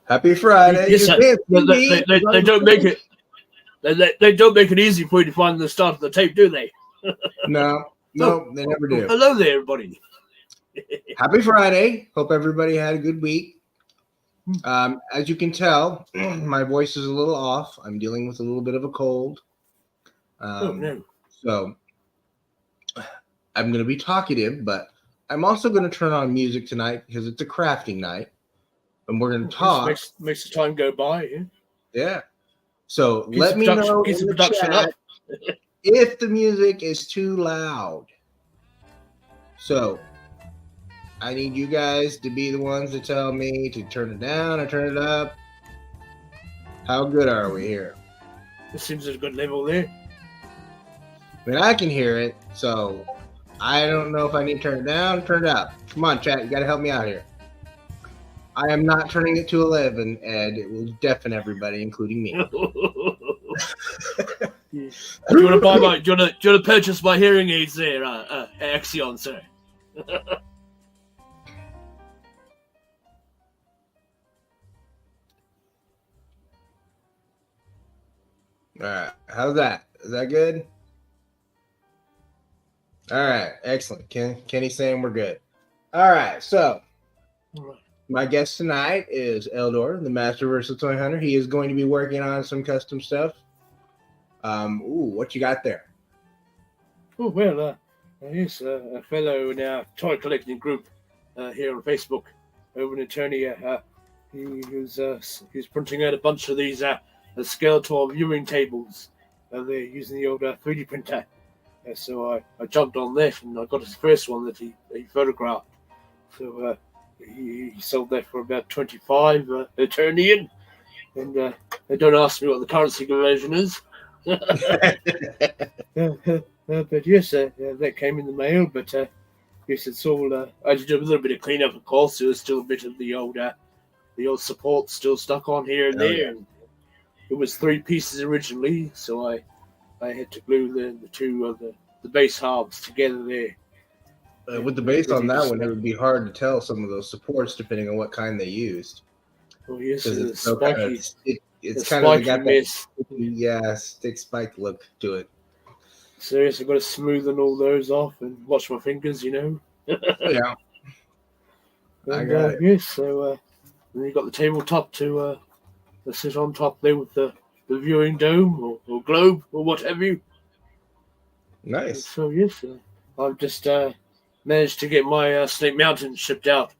Happy Friday. Yes, sir. They don't make it. They don't make it easy for you to find the start of the tape, do they? No, they never do. Hello there, everybody. Happy Friday. Hope everybody had a good week. As you can tell, my voice is a little off. I'm dealing with a little bit of a cold. No. So I'm going to be talkative, but I'm also going to turn on music tonight because it's a crafting night. And we're going to talk. Makes the time go by. Yeah. So let me know in the chat if the music is too loud. So I need you guys to be the ones to tell me to turn it down or turn it up. How good are we here? It seems there's a good level there. I mean, I can hear it, so I don't know if I need to turn it down or turn it up. Come on, chat. You got to help me out here. I am not turning it to 11, Ed. It will deafen everybody, including me. Do you want to purchase my hearing aids there, Axion, sir? All right. How's that? Is that good? All right. Excellent. Kenny's saying we're good. All right. So my guest tonight is Eldor, the Master Versatile Toy Hunter. He is going to be working on some custom stuff. What you got there? Oh, well, he's a fellow in our toy collecting group here on Facebook, over in Eternia. He's printing out a bunch of these Skeletor viewing tables. They're using the old 3D printer. So I jumped on that and I got his first one that he photographed. So he sold that for about 25 Eternian. And don't ask me what the currency conversion is. But yes, that came in the mail. But yes, it's all. I did a little bit of cleanup, of course. There was still a bit of the old support still stuck on here and there. Yeah. And it was 3 pieces originally, so I had to glue the two of the base halves together there. With the base on that one, it would be hard to tell some of those supports depending on what kind they used. Oh yes, it's so spiky. It's kind of got mess. that stick spike look to it. So yes, I've got to smoothen all those off and watch my fingers, Yeah. And, I got it. Yes, so then you got the tabletop to sit on top there with the viewing dome or globe or what have you. Nice. So yes, I've just managed to get my Snake Mountain shipped out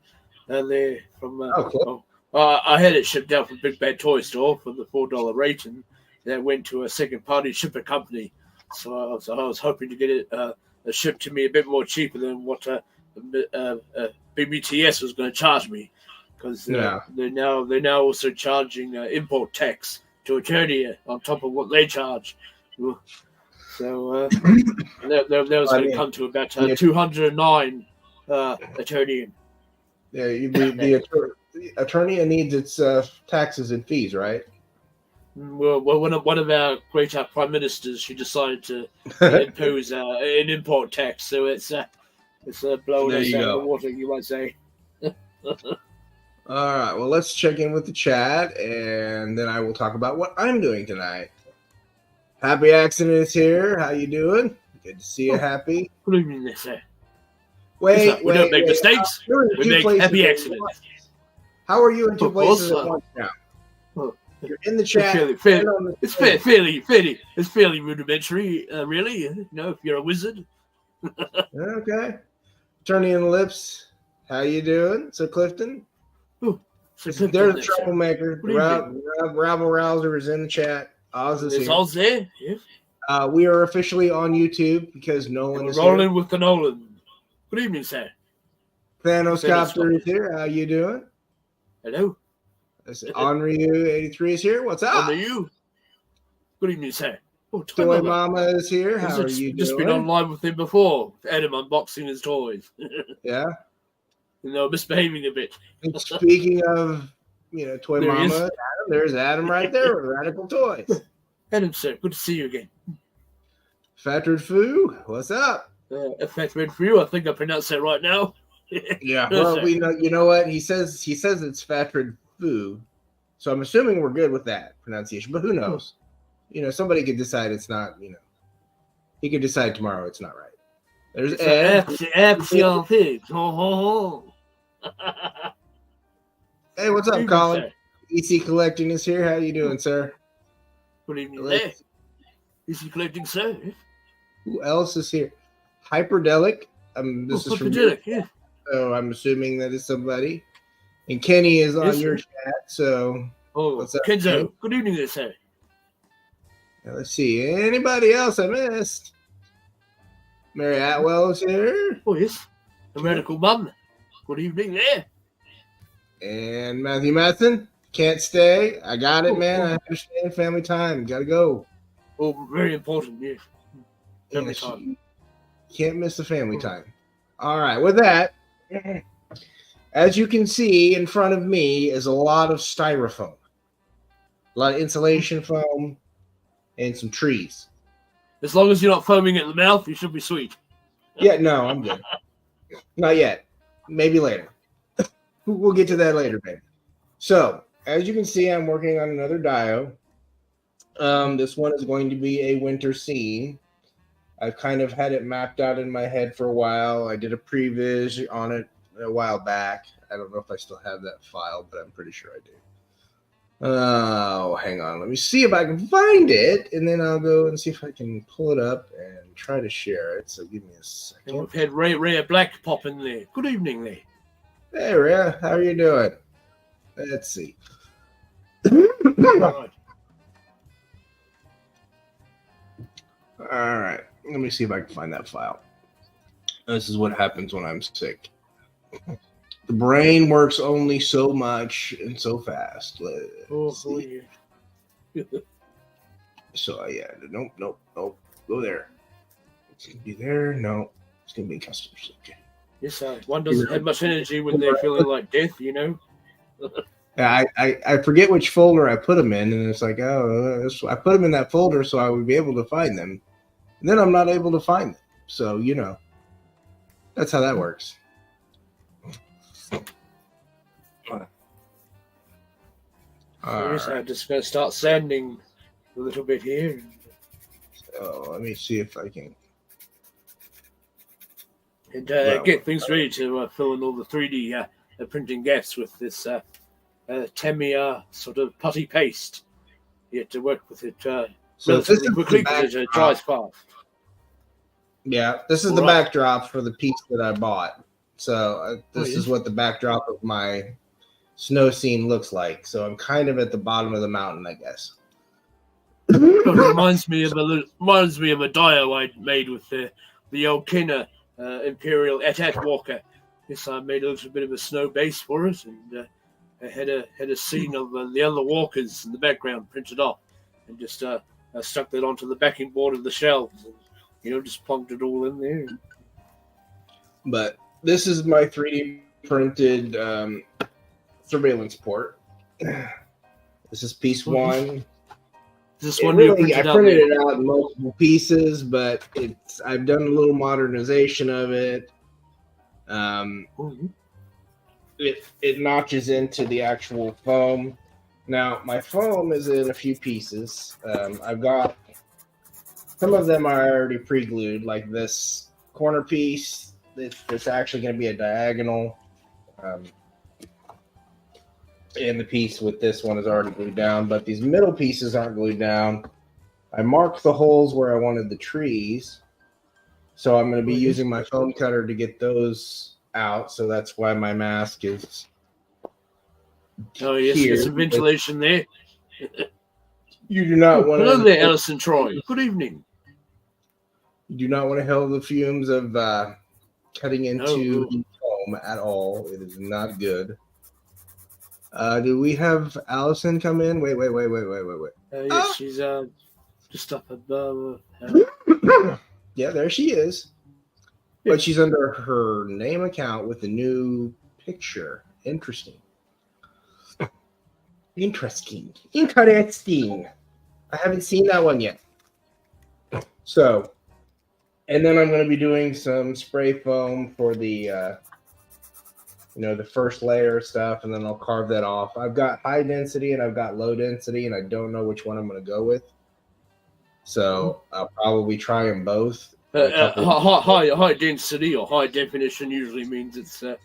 there from. Cool. I had it shipped out from Big Bad Toy Store for the $4 rate, and that went to a second-party shipper company. So I was hoping to get it shipped to me a bit more cheaper than what BBTS was going to charge me, because they're now also charging import tax to Eternia on top of what they charge. So that was going to come to about 209 Eternian. Yeah, the Eternia needs its taxes and fees, right? Well, one of our great prime ministers, she decided to impose an import tax, so it's blown us out of the water, you might say. All right, well, let's check in with the chat, and then I will talk about what I'm doing tonight. Happy Accident is here. How you doing? Good to see you, Happy. Good evening, sir. We don't make mistakes. We make happy accidents. How are you in 2 places at once now? You're in the chat. It's fairly rudimentary, really. You know, if you're a wizard. Okay. Turning in the lips. How you doing? So Clifton. There's a troublemaker. Rabble Rouser is in the chat. Oz is here. Oz there. Yes. We are officially on YouTube because Nolan is rolling here. with the Nolan. Good evening, sir. Thanos Copter is here. How you doing? Hello. Onryu83 is here. What's up? Onryu. Good evening, sir. Toy Mama is here. How are you doing? Just been online with him before. Adam unboxing his toys. Yeah. Misbehaving a bit. And speaking of, Toy there Mama, Adam, there's Adam right there with Radical Toys. Adam, sir, good to see you again. Fatred Foo, what's up? Fatred Foo, I think I pronounced that right now. Yeah. Well, you know what he says. He says it's Fatred Foo, So I'm assuming we're good with that pronunciation, but who knows? Somebody could decide it's not, he could decide tomorrow it's not right. There's Ed. Axial pigs. Ho, ho, ho. Hey, what's up, Evening, Colin? sir. EC Collecting is here. How you doing, sir? Good evening, there. EC Collecting, sir. Who else is here? Hyperdelic. This is from Hyperdelic, yeah. So I'm assuming that is somebody. And Kenny is on your chat. So what's up, Kenzo? Kenny? Good evening, there, sir. Now, let's see. Anybody else I missed? Mary Atwell is here. Oh, yes. The medical mum. Good evening there. And Matthew Matson. Can't stay. I got it, man. I understand. Family time. Gotta go. Oh, very important, yes. Family time. Can't miss the family time. All right. With that, as you can see in front of me is a lot of styrofoam, a lot of insulation foam, and some trees. As long as you're not foaming at the mouth, you should be sweet. Yeah, no, I'm good. Not yet. Maybe later. We'll get to that later, baby. So, as you can see, I'm working on another dio. This one is going to be a winter scene. I've kind of had it mapped out in my head for a while. I did a previs on it a while back. I don't know if I still have that file, but I'm pretty sure I do. Oh, hang on. Let me see if I can find it, and then I'll go and see if I can pull it up and try to share it. So give me a second. And we've had Rhea Black pop in there. Good evening, Lee. Hey, Rhea. How are you doing? Let's see. Right. All right. Let me see if I can find that file. This is what happens when I'm sick. The brain works only so much and so fast. Yeah. So, yeah. Nope. Go there. It's going to be there. No. It's going to be customers. Okay. Yes, one doesn't have much energy when they're feeling like death, Yeah, I forget which folder I put them in, and it's like, I put them in that folder so I would be able to find them. And then I'm not able to find them. So, that's how that works. I'm just going to start sanding a little bit here. So let me see if I can. And get things ready to fill in all the 3D printing gaps with this Tamiya sort of putty paste. You have to work with it relatively quickly because it dries fast. Yeah, this is the backdrop for the piece that I bought. So this is what the backdrop of my snow scene looks like. So I'm kind of at the bottom of the mountain, I guess. It reminds me of a dio I made with the old Kenner Imperial Atat Walker. Yes, I made a little bit of a snow base for it, and I had a scene of the other walkers in the background printed off, and just stuck that onto the backing board of the shelves, and just plugged it all in there. But this is my 3D printed surveillance port. This is piece one. This one I printed it out in multiple pieces, but I've done a little modernization of it. It notches into the actual foam. Now, my foam is in a few pieces. I've got some of them are already pre-glued, like this corner piece. It's actually going to be a diagonal. And the piece with this one is already glued down, but these middle pieces aren't glued down. I marked the holes where I wanted the trees. So I'm going to be using my foam cutter to get those out. So that's why my mask is yes, here. There's some ventilation there. You do not want to... Hello there, Alison Troy. Good evening. You do not want to inhale the fumes of cutting into foam at all. It is not good. Do we have Allison come in? Wait. Yes, she's just up above. Yeah, there she is. But she's under her name account with a new picture. Interesting. I haven't seen that one yet. So, and then I'm going to be doing some spray foam for the the first layer of stuff, and then I'll carve that off. I've got high density and I've got low density, and I don't know which one I'm going to go with. So I'll probably try them both. High density or high definition usually means it's a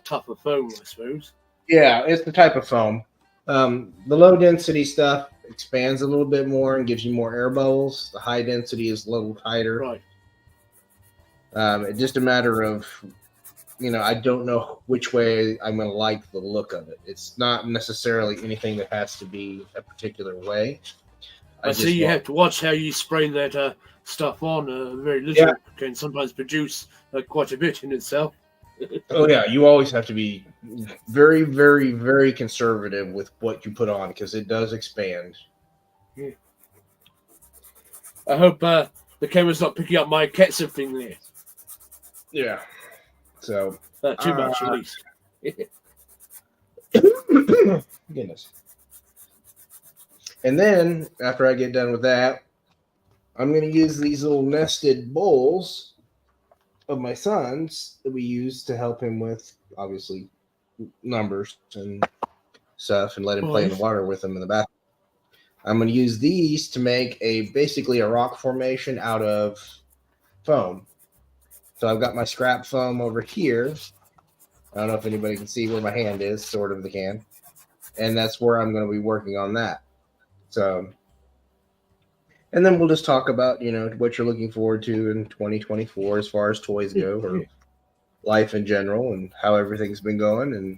tougher foam, I suppose. Yeah, it's the type of foam. The low density stuff expands a little bit more and gives you more air bubbles. The high density is a little tighter. Right. It's just a matter of, I don't know which way I'm going to like the look of it. It's not necessarily anything that has to be a particular way. I see you have to watch how you spray that stuff on. Very little can sometimes produce quite a bit in itself. Oh, yeah. You always have to be very, very, very conservative with what you put on because it does expand. Yeah. I hope the camera's not picking up my ketchup thing there. Yeah. So. Too much, at least. Goodness. And then, after I get done with that, I'm going to use these little nested bowls of my son's that we use to help him with, obviously, numbers and stuff, and let him play in the water with them in the bathroom. I'm going to use these to make basically a rock formation out of foam. So I've got my scrap foam over here. I don't know if anybody can see where my hand is, sort of, they can. And that's where I'm going to be working on that. So, and then we'll just talk about, what you're looking forward to in 2024 as far as toys go, or life in general, and how everything's been going. And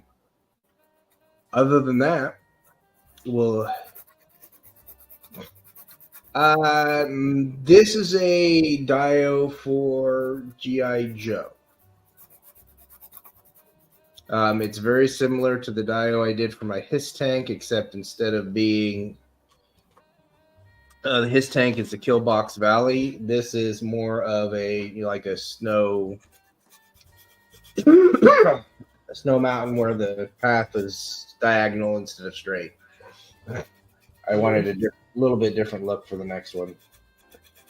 other than that, this is a dio for G.I. Joe. It's very similar to the dio I did for my HISS tank, except instead of being his tank is the Killbox Valley. This is more of a a snow mountain where the path is diagonal instead of straight. I wanted a little bit different look for the next one.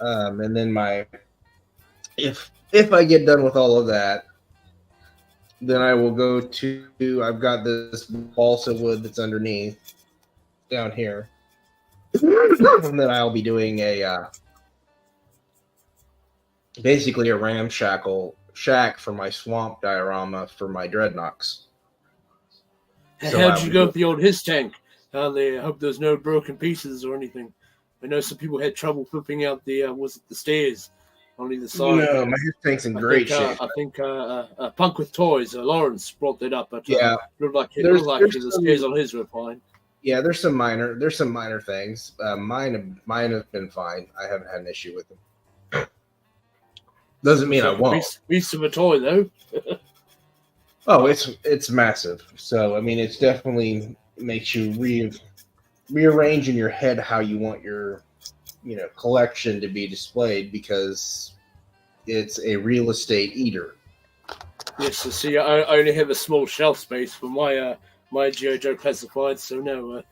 And then if I get done with all of that, then I will go to. I've got this balsa wood that's underneath down here. And then I'll be doing basically a ramshackle shack for my swamp diorama for my dreadnoks. How did you go with the old HISS tank? I hope there's no broken pieces or anything. I know some people had trouble flipping out the stairs on either side. No, my HISS tank's in great shape. I think Punk with Toys, Lawrence brought that up, but looked like the stairs on his were fine. Yeah, there's some minor things. Mine have been fine. I haven't had an issue with them. Doesn't mean I won't. Beast of a toy, though. Oh, it's massive. So I mean, it's definitely makes you rearrange in your head how you want your collection to be displayed because it's a real estate eater. Yes, so see, I only have a small shelf space for my G.I. Joe classified, so no,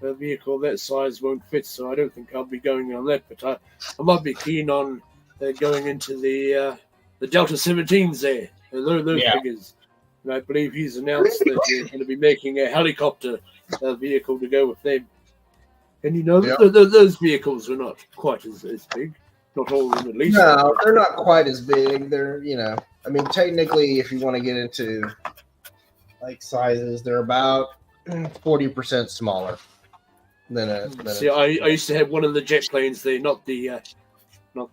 a vehicle that size won't fit, so I don't think I'll be going on that, but I might be keen on going into the Delta 17s there, those figures. And I believe he's announced that he's going to be making a helicopter vehicle to go with them. And those vehicles are not quite as big. Not all of them, at least. No, they're not quite as big. They're, I mean, technically, if you want to get into sizes, they're about 40% smaller than a. See, I used to have one of the jet planes there, not the was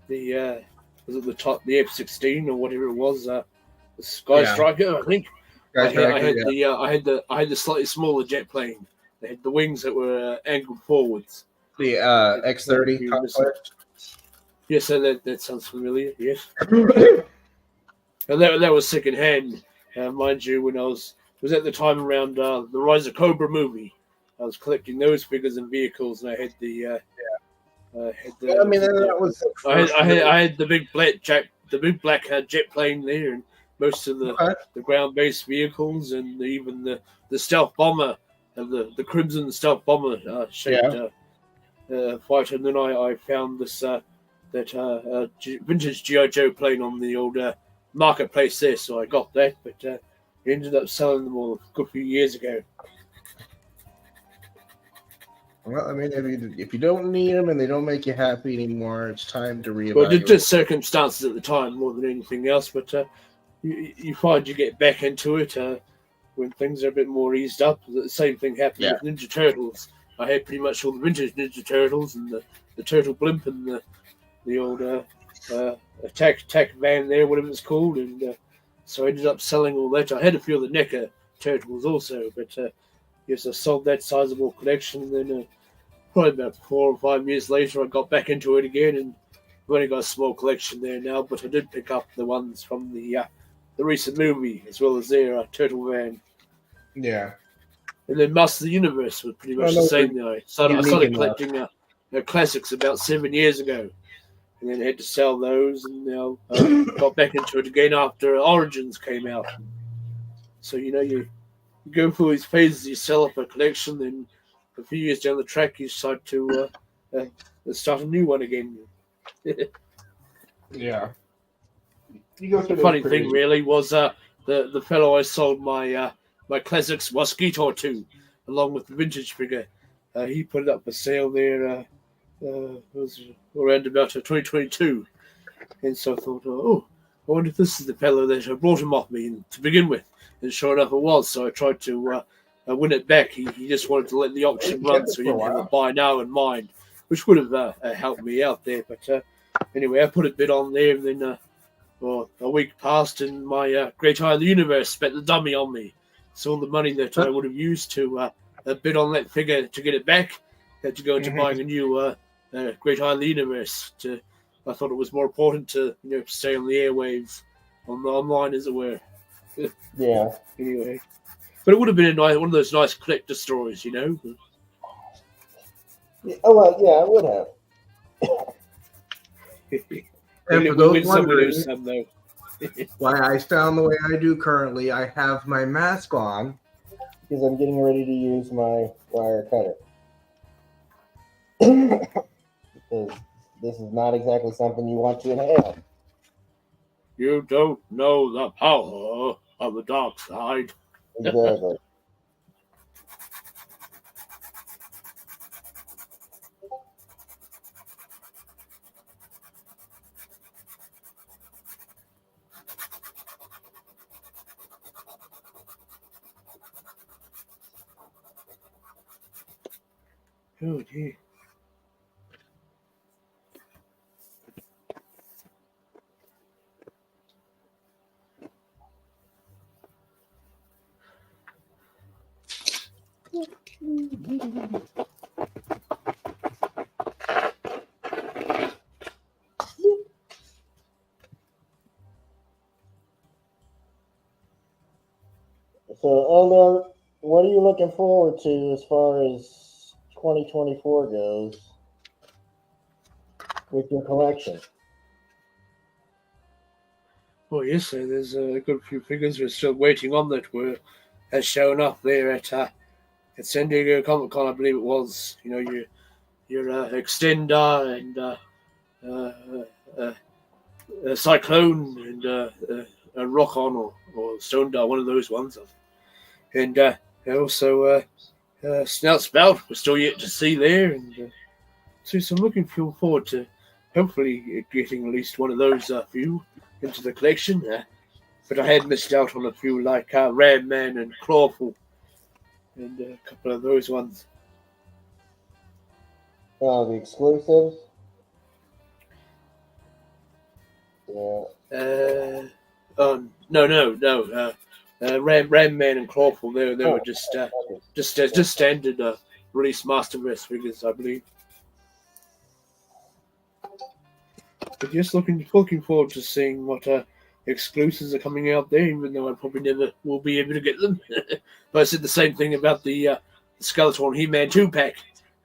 it the F-16 or whatever it was, the Sky Striker, I think. I had the slightly smaller jet plane. They had the wings that were angled forwards. The X-30 concept. Yes, that sounds familiar. Yes, and that was second hand, mind you. When I was at the time around the Rise of Cobra movie, I was collecting those figures and vehicles, and I had the. I had the big black jet plane there, and most of the ground-based vehicles, and even the stealth bomber, the Crimson stealth bomber shaped fighter. And then I found this vintage G.I. Joe plane on the old marketplace there, so I got that. But he ended up selling them all a good few years ago. Well, I mean, if you don't need them and they don't make you happy anymore, it's time to reevaluate. Well, just circumstances at the time more than anything else. But you find you get back into it when things are a bit more eased up. The same thing happened with Ninja Turtles. I had pretty much all the vintage Ninja Turtles and the Turtle Blimp and the old attack van there, whatever it's called, and so I ended up selling all that. I had a few of the NECA Turtles also, but yes, I sold that sizable collection. And then probably about 4 or 5 years later, I got back into it again, and I've only got a small collection there now. But I did pick up the ones from the recent movie as well as their Turtle van. Yeah. And then Master of the Universe was pretty much the same. I started collecting classics about 7 years ago, and then had to sell those, and now got back into it again after Origins came out. So you go through these phases. You sell up a collection, then a few years down the track, you decide to start a new one again. Yeah. The funny thing really was the fellow I sold my classics Mosquito to, along with the vintage figure. He put it up for sale there. It was around about 2022, and so I thought, I wonder if this is the fellow that brought him off me to begin with. And sure enough, it was. So I tried to win it back. He just wanted to let the auction run, so he didn't have a buy now in mind, which would have helped me out there. But anyway, I put a bid on there, and then a week passed, and my Great Eye of the Universe spent the dummy on me. So all the money that I would have used to bid on that figure to get it back had to go into buying a new Great Eye of the Universe. I thought it was more important to stay on the airwaves, on the online, as it were. Yeah. Anyway, but it would have been one of those nice collector stories, Yeah, oh well, yeah, I would have. And for those wondering why I sound the way I do currently, I have my mask on because I'm getting ready to use my wire cutter. Because this is not exactly something you want to inhale. You don't know the power of the dark side. Exactly. Oh, gee. So, Elder, what are you looking forward to as far as 2024 goes with your collection? Well, yes, there's a good few figures we're still waiting on that has shown up there at San Diego Comic Con, I believe it was. Your Extender and Cyclone and a Rock On or Stone Dar, one of those ones. And also Snout Spout, we're still yet to see there. And so I'm looking forward to hopefully getting at least one of those few into the collection. But I had missed out on a few like Ram Man and Clawful and a couple of those ones. Oh, the exclusives? Yeah. No. Ram Man and Clawful, they were just standard release Masterverse figures, I believe. But just looking forward to seeing what exclusives are coming out there, even though I probably never will be able to get them. But I said the same thing about the Skeletor He-Man 2-pack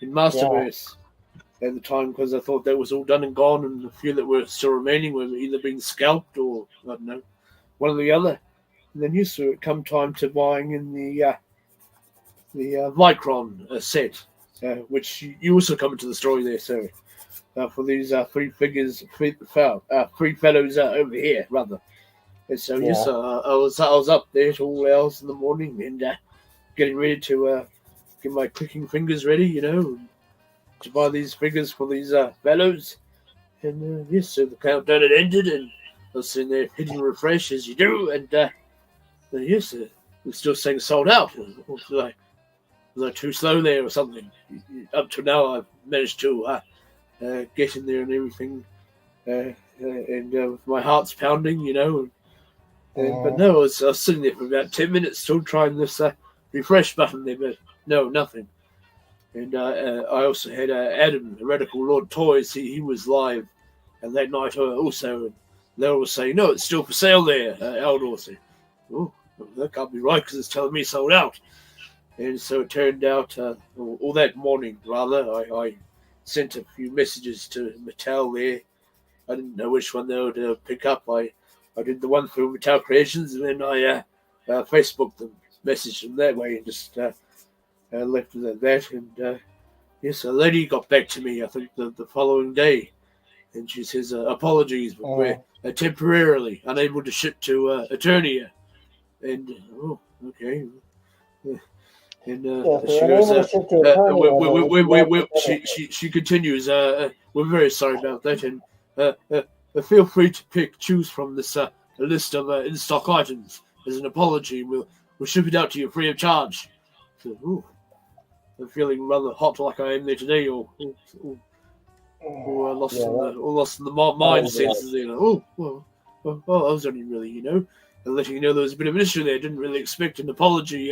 in Masterverse at the time, because I thought that was all done and gone, and the few that were still remaining were either being scalped or, I don't know, one or the other. And then so it come time to buying in the Micron set, which you also come into the story there, sir. For these three fellows over here, rather. And so yes, I was up there at all hours in the morning and getting ready to get my clicking fingers ready, to buy these figures for these fellows. And yes, so the countdown had ended, and I was sitting there hitting refresh as you do, and yes, we're still saying sold out. Was I too slow there or something? Up to now, I've managed to get in there and everything, and my heart's pounding, but no, I was sitting there for about 10 minutes still trying this refresh button there, but no, nothing. And I also had Adam, Radical Lord Toys. He was live, and that night also, and they were saying, no, it's still for sale there. Eldor said, oh, that can't be right because it's telling me sold out. And so it turned out, or that morning rather, I sent a few messages to Mattel there. I didn't know which one they would pick up. I did the one through Mattel Creations, and then I Facebooked them, messaged them that way, and just left it at that. And yes, a lady got back to me, I think, the following day, and she says, apologies, but we're temporarily unable to ship to Eternia. And, okay. And she continues, we're very sorry about that, and feel free to choose from this list of in-stock items as an apology. We'll ship it out to you free of charge. So, I'm feeling rather hot like I am there today, or lost in the mind senses there. Well, I was only really, letting you know there was a bit of an issue there. Didn't really expect an apology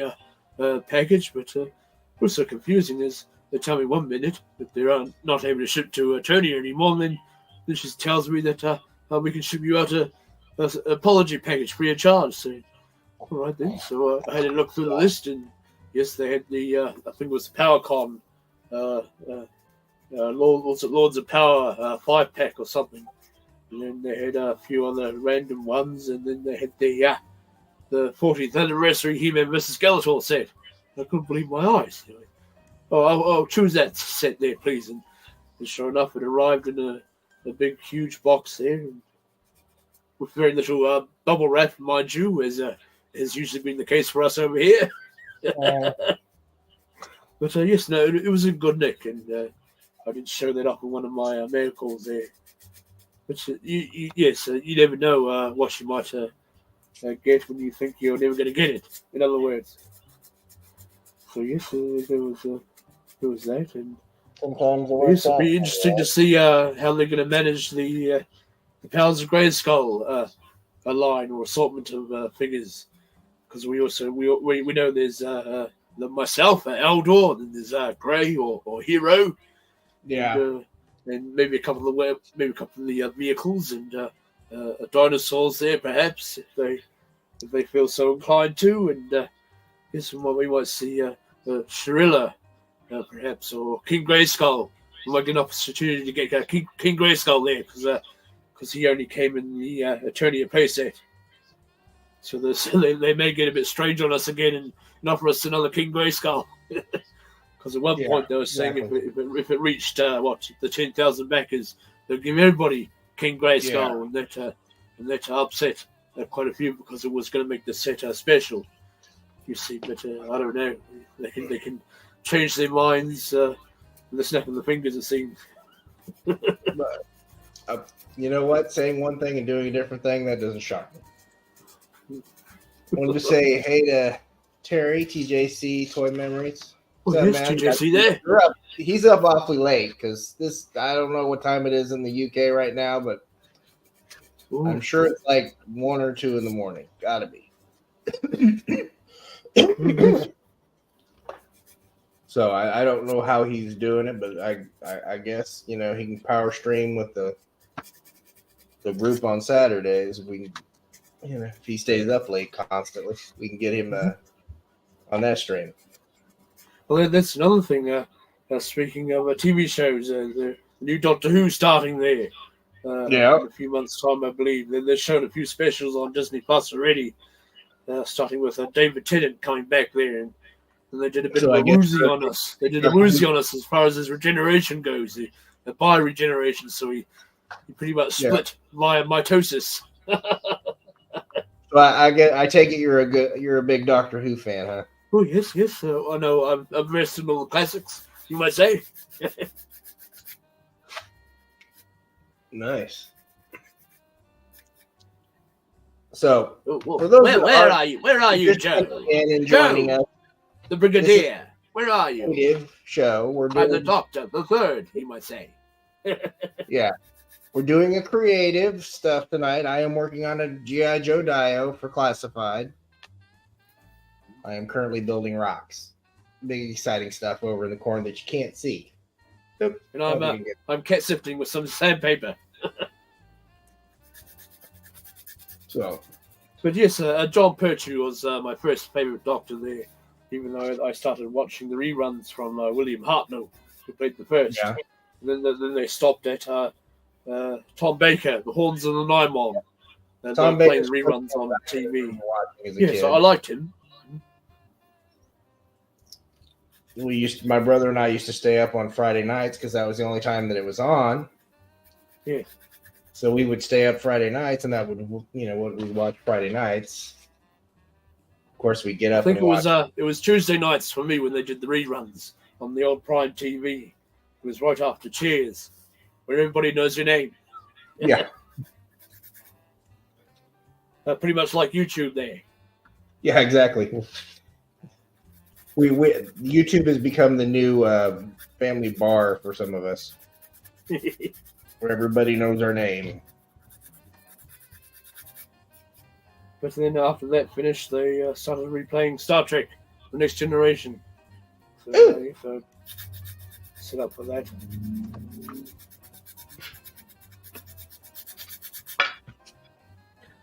package, but it was so confusing as they tell me 1 minute that they're not able to ship to Eternia anymore, and then this just tells me that we can ship you out an apology package free of charge. So, all right then. So I had to look through the list, and yes, they had the I think it was the PowerCon Lords of Power 5-pack or something, and then they had a few other random ones, and then they had the 40th anniversary He-Man vs. Skeletor set. I couldn't believe my eyes. I'll choose that set there, please. And sure enough, it arrived in a big, huge box there, and with very little bubble wrap, mind you, as has usually been the case for us over here. But yes, no, it was in good nick, and I did show that up in one of my miracles there. But yes, you never know what you might get when you think you're never going to get it. In other words, so yes, there was that, and sometimes it'll be interesting to see how they're going to manage the Powers of Grayskull a line or assortment of figures, because we know there's myself, Eldor, then there's Grey or Hero, and maybe a couple of the vehicles and dinosaurs there, perhaps if they feel so inclined to, and yes, we might see Shirilla, perhaps, or King Grayskull. We might get an opportunity to get King Grayskull there because he only came in the Eternia playset. So they may get a bit strange on us again and offer us another King Grayskull. Because at one point they were saying if it reached the 10,000 backers, they'll give everybody King Grayskull, and that upset quite a few because it was going to make the set special. You see, but I don't know. They can change their minds with the snap of the fingers, it seems. But, you know what? Saying one thing and doing a different thing, that doesn't shock me. I wanted to say hey to Terry, TJC, Toy Memories. What's up, man? TJC there? He's up awfully late because I don't know what time it is in the UK right now, but I'm sure it's like 1 or 2 in the morning. Gotta be. So I don't know how he's doing it, but I guess he can power stream with the group on Saturdays. We if he stays up late constantly, we can get him on that stream. Well, that's another thing. Speaking of TV shows, the new Doctor Who starting there. In a few months' time, I believe. They've shown a few specials on Disney Plus already, starting with David Tennant coming back there, and they did a bit of a woozy on us. They did a woozy on us as far as his regeneration goes, the bio-regeneration, so he pretty much split via mitosis. I take it you're a big Doctor Who fan, huh? Oh yes. I know. I'm versed in all the classics, you might say. Nice. So, for those where are you? Where are you, Joe? And joining us, the Brigadier. Where are you? Show. I'm the Doctor, the third, you might say. Yeah. We're doing a creative stuff tonight. I am working on a G.I. Joe Dio for Classified. I am currently building rocks. Big, exciting stuff over in the corner that you can't see. Nope. And I'm cat sifting with some sandpaper. But yes, John Pertwee was my first favorite Doctor there, even though I started watching the reruns from William Hartnell, who played the first. Yeah. And then they stopped at Tom Baker, the Horns and the Nymon, and playing the reruns on TV. Yes, I liked him. My brother and I used to stay up on Friday nights because that was the only time that it was on. Yeah. So we would stay up Friday nights, and that would, what we'd watch Friday nights. Of course, we'd get up. I think it was Tuesday nights for me when they did the reruns on the old Prime TV. It was right after Cheers, where everybody knows your name. Yeah. Pretty much like YouTube there. Yeah, exactly. YouTube has become the new family bar for some of us, where everybody knows our name. But then after that finished, they started replaying Star Trek: The Next Generation. So set up for that.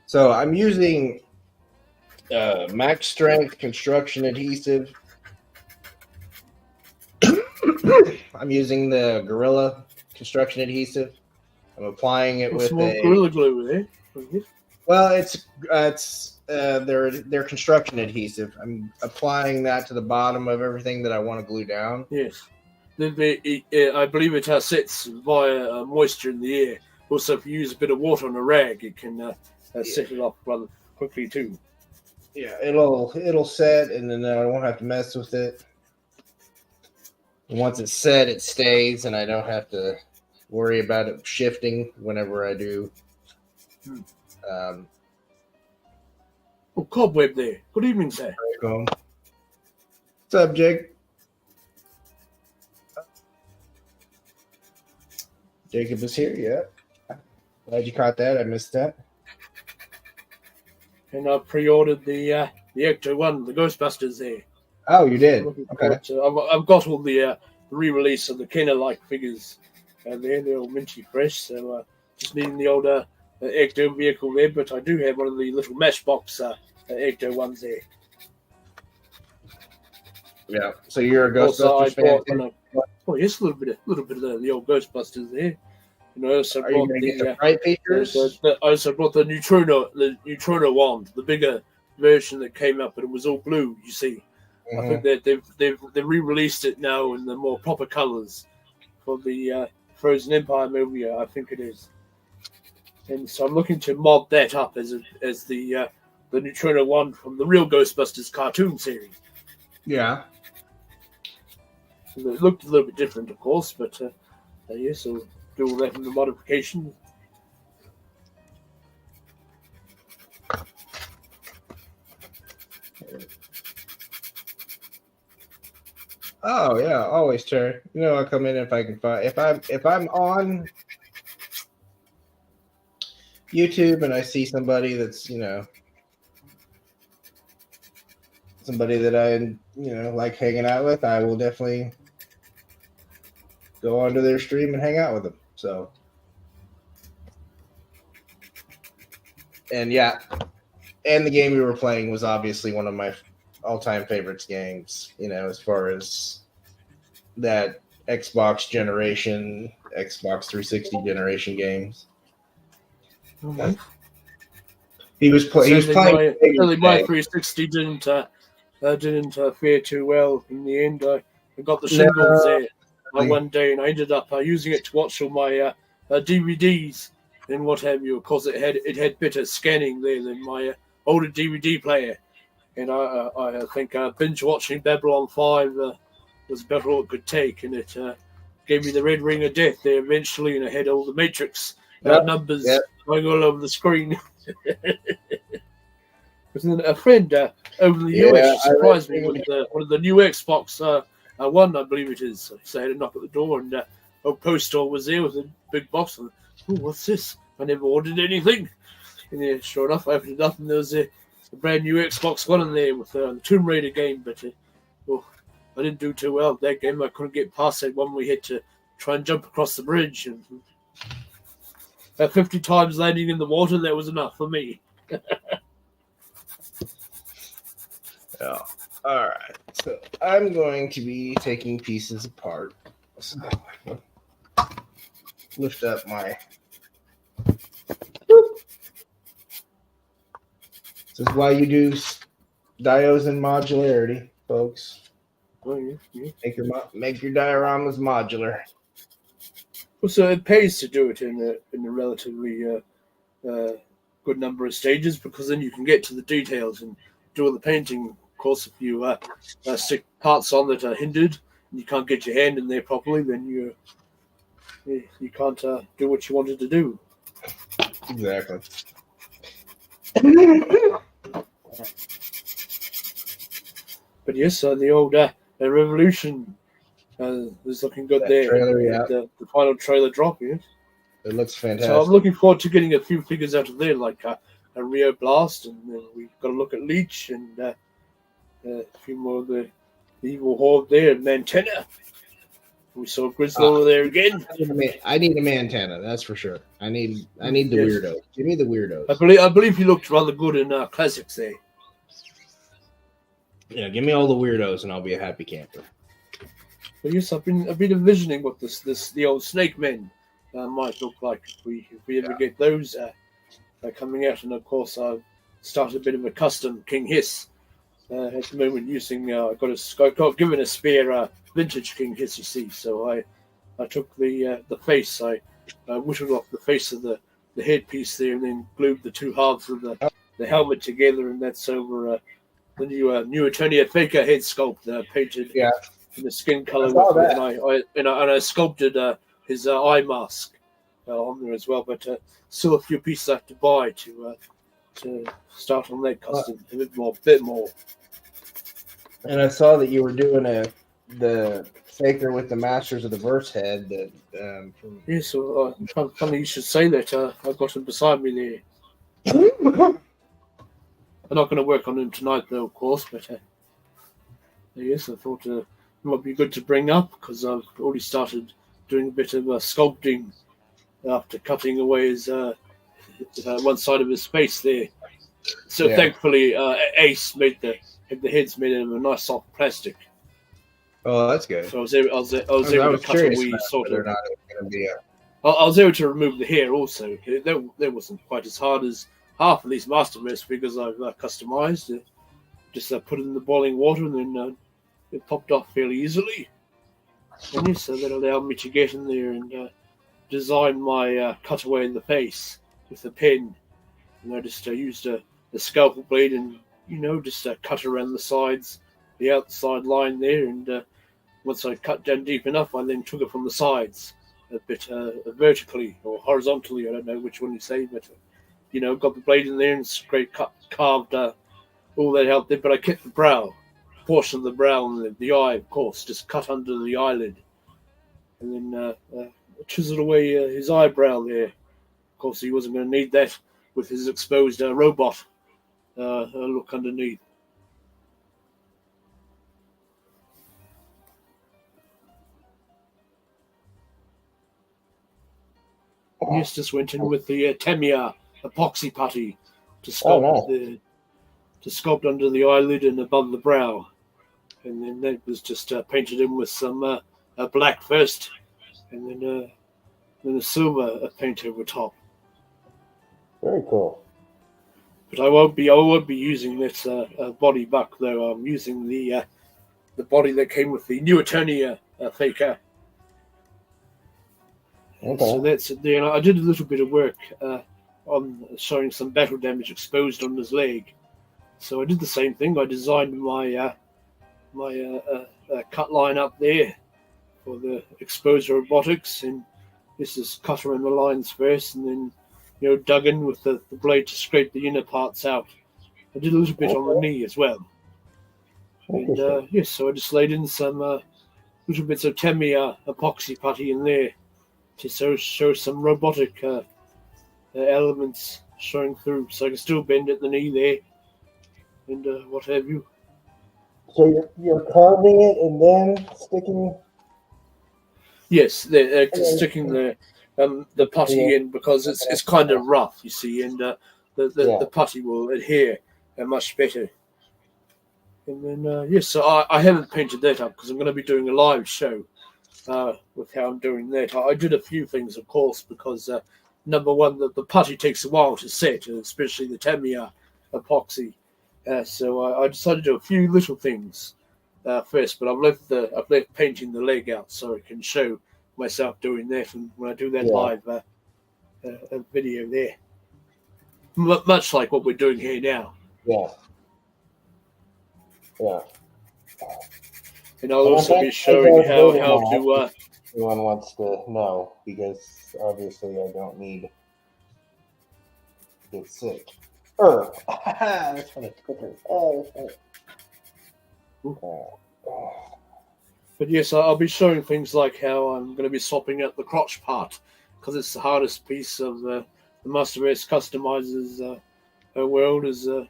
So I'm using max strength construction adhesive. I'm using the Gorilla construction adhesive. I'm applying it with Gorilla Glue there. Well, it's their construction adhesive. I'm applying that to the bottom of everything that I want to glue down. Yes, I believe it sets via moisture in the air. Also, if you use a bit of water on a rag, it can set it off rather quickly too. Yeah, it'll set, and then I won't have to mess with it. Once it's set, it stays, and I don't have to worry about it shifting whenever I do. Cobweb there. Good evening, sir. Subject. Jacob is here, yeah. Glad you caught that. I missed that. And I pre-ordered the Ecto one, the Ghostbusters there. Oh, you did? Okay. I've got all the re-release of the Kenner-like figures, and they're all minty fresh. So just needing the older Ecto vehicle there, but I do have one of the little Matchbox Ecto ones there. Yeah. So you're a Ghostbusters fan? Oh yes, a little bit of the old Ghostbusters there. I also brought the bright features. I also brought the Neutrino wand, the bigger version that came up, but it was all blue. You see. I think that they've re-released it now in the more proper colors for the Frozen Empire movie. I think it is, and so I'm looking to mod that up as the Neutrino one from the real Ghostbusters cartoon series. Yeah, so it looked a little bit different, of course, but yes, I'll do all that in the modification. Oh yeah, always, Terry. I'll come in if I can find. If I'm on YouTube and I see somebody that's somebody that I like hanging out with, I will definitely go onto their stream and hang out with them. So, and yeah, and the game we were playing was obviously one of my all-time favorites games, as far as that Xbox 360 generation games. Okay. He was playing. My 360 didn't fare too well in the end. I got the shingles there one day, and I ended up using it to watch all my DVDs and what have you. Of course, it had better scanning there than my older DVD player, and I think binge watching Babylon 5 was about all it could take, and it gave me the red ring of death there eventually, and I had all the Matrix numbers going all over the screen. But then a friend over in the US surprised me with one of the new Xbox One, I believe it is. So I had a knock at the door, and a postal was there with a big box. And, oh, what's this? I never ordered anything. And sure enough, I opened it up, and there was a brand new Xbox One in there with the Tomb Raider game. But I didn't do too well with that game. I couldn't get past that one. We had to try and jump across the bridge, and 50 times landing in the water, that was enough for me. Yeah. All right. So I'm going to be taking pieces apart. So lift up my. This is why you do diodes and modularity, folks. Oh, yeah. Make your dioramas modular. Well, so it pays to do it in a relatively good number of stages, because then you can get to the details and do all the painting. Of course, if you stick parts on that are hindered and you can't get your hand in there properly, then you can't do what you wanted to do. Exactly. But yes, the old Revolution is looking good there. Trailer, the final trailer drop, yes. It looks fantastic. So I'm looking forward to getting a few figures out of there, like a Rio Blast, and we've got to look at Leech, and a few more of the Evil Horde there, Mantena. We saw Grizzle over there again. I need a Mantena, that's for sure. I need the weirdos. Give me the weirdos. I believe he looked rather good in classics there. Yeah, give me all the weirdos, and I'll be a happy camper. But yes, I've been envisioning what the old Snake Men might look like if we ever get those coming out. And of course, I've started a bit of a custom King Hiss at the moment using. I got given a spare vintage King Hiss, you see. So I took the face. I whittled off the face of the headpiece there, and then glued the two halves of the helmet together, and that's over the new Eternia Faker head sculpt painted in the skin color. And I sculpted his eye mask on there as well, but still a few pieces I have to buy to start on that custom a bit more. And I saw that you were doing the Faker with the Masters of the Verse head. So funny you should say that. I've got him beside me there. I'm not going to work on him tonight, though, of course, but yes, I thought it might be good to bring up, because I've already started doing a bit of sculpting after cutting away his one side of his face there. So thankfully, Ace made the heads made out of a nice soft plastic. Oh, that's good. So I was able to cut away sort of. I was able to remove the hair also. That wasn't quite as hard as half of these Master Race figures I've customized. Just put it in the boiling water, and then it popped off fairly easily. And yes, so that allowed me to get in there and design my cutaway in the face with a pen. And I just used a scalpel blade and, just cut around the sides, the outside line there. And once I cut down deep enough, I then took it from the sides a bit vertically or horizontally. I don't know which one you say, but got the blade in there and straight carved all that out there. But I kept the portion of the brow and the eye, of course, just cut under the eyelid, and then chiseled away his eyebrow there. Of course, he wasn't going to need that with his exposed robot look underneath. Yes, just went in with the Tamiya epoxy putty to sculpt under the eyelid and above the brow, and then that was just painted in with some black first, and then a silver paint over top. Very cool. But I won't be using this body buck though. I'm using the body that came with the new Eternia Faker. Okay. So that's I did a little bit of work on showing some battle damage exposed on his leg. So I did the same thing. I designed my cut line up there for the exposed robotics, and this is cut around the lines first, and then dug in with the blade to scrape the inner parts out. I did a little bit on the knee as well. And yes, so I just laid in some little bits of Tamiya epoxy putty in there to show some robotic elements showing through, so I can still bend at the knee there and what have you. So you're carving it and then sticking. Yes, they're sticking the putty in because it's kind of rough, you see, and the putty will adhere much better. And then yes, so I haven't painted that up because I'm going to be doing a live show with how I'm doing that. I did a few things, of course, because number one, the putty takes a while to set, especially the Tamiya epoxy. So I decided to do a few little things first, but I've left painting the leg out so I can show myself doing that, and when I do that live video there, much like what we're doing here now. Yeah. Yeah. And I'll also be showing how to. Anyone wants to know, because obviously I don't need to get sick. That's funny. But yes, I'll be showing things like how I'm going to be swapping out the crotch part, because it's the hardest piece of the Master Race Customizers world is the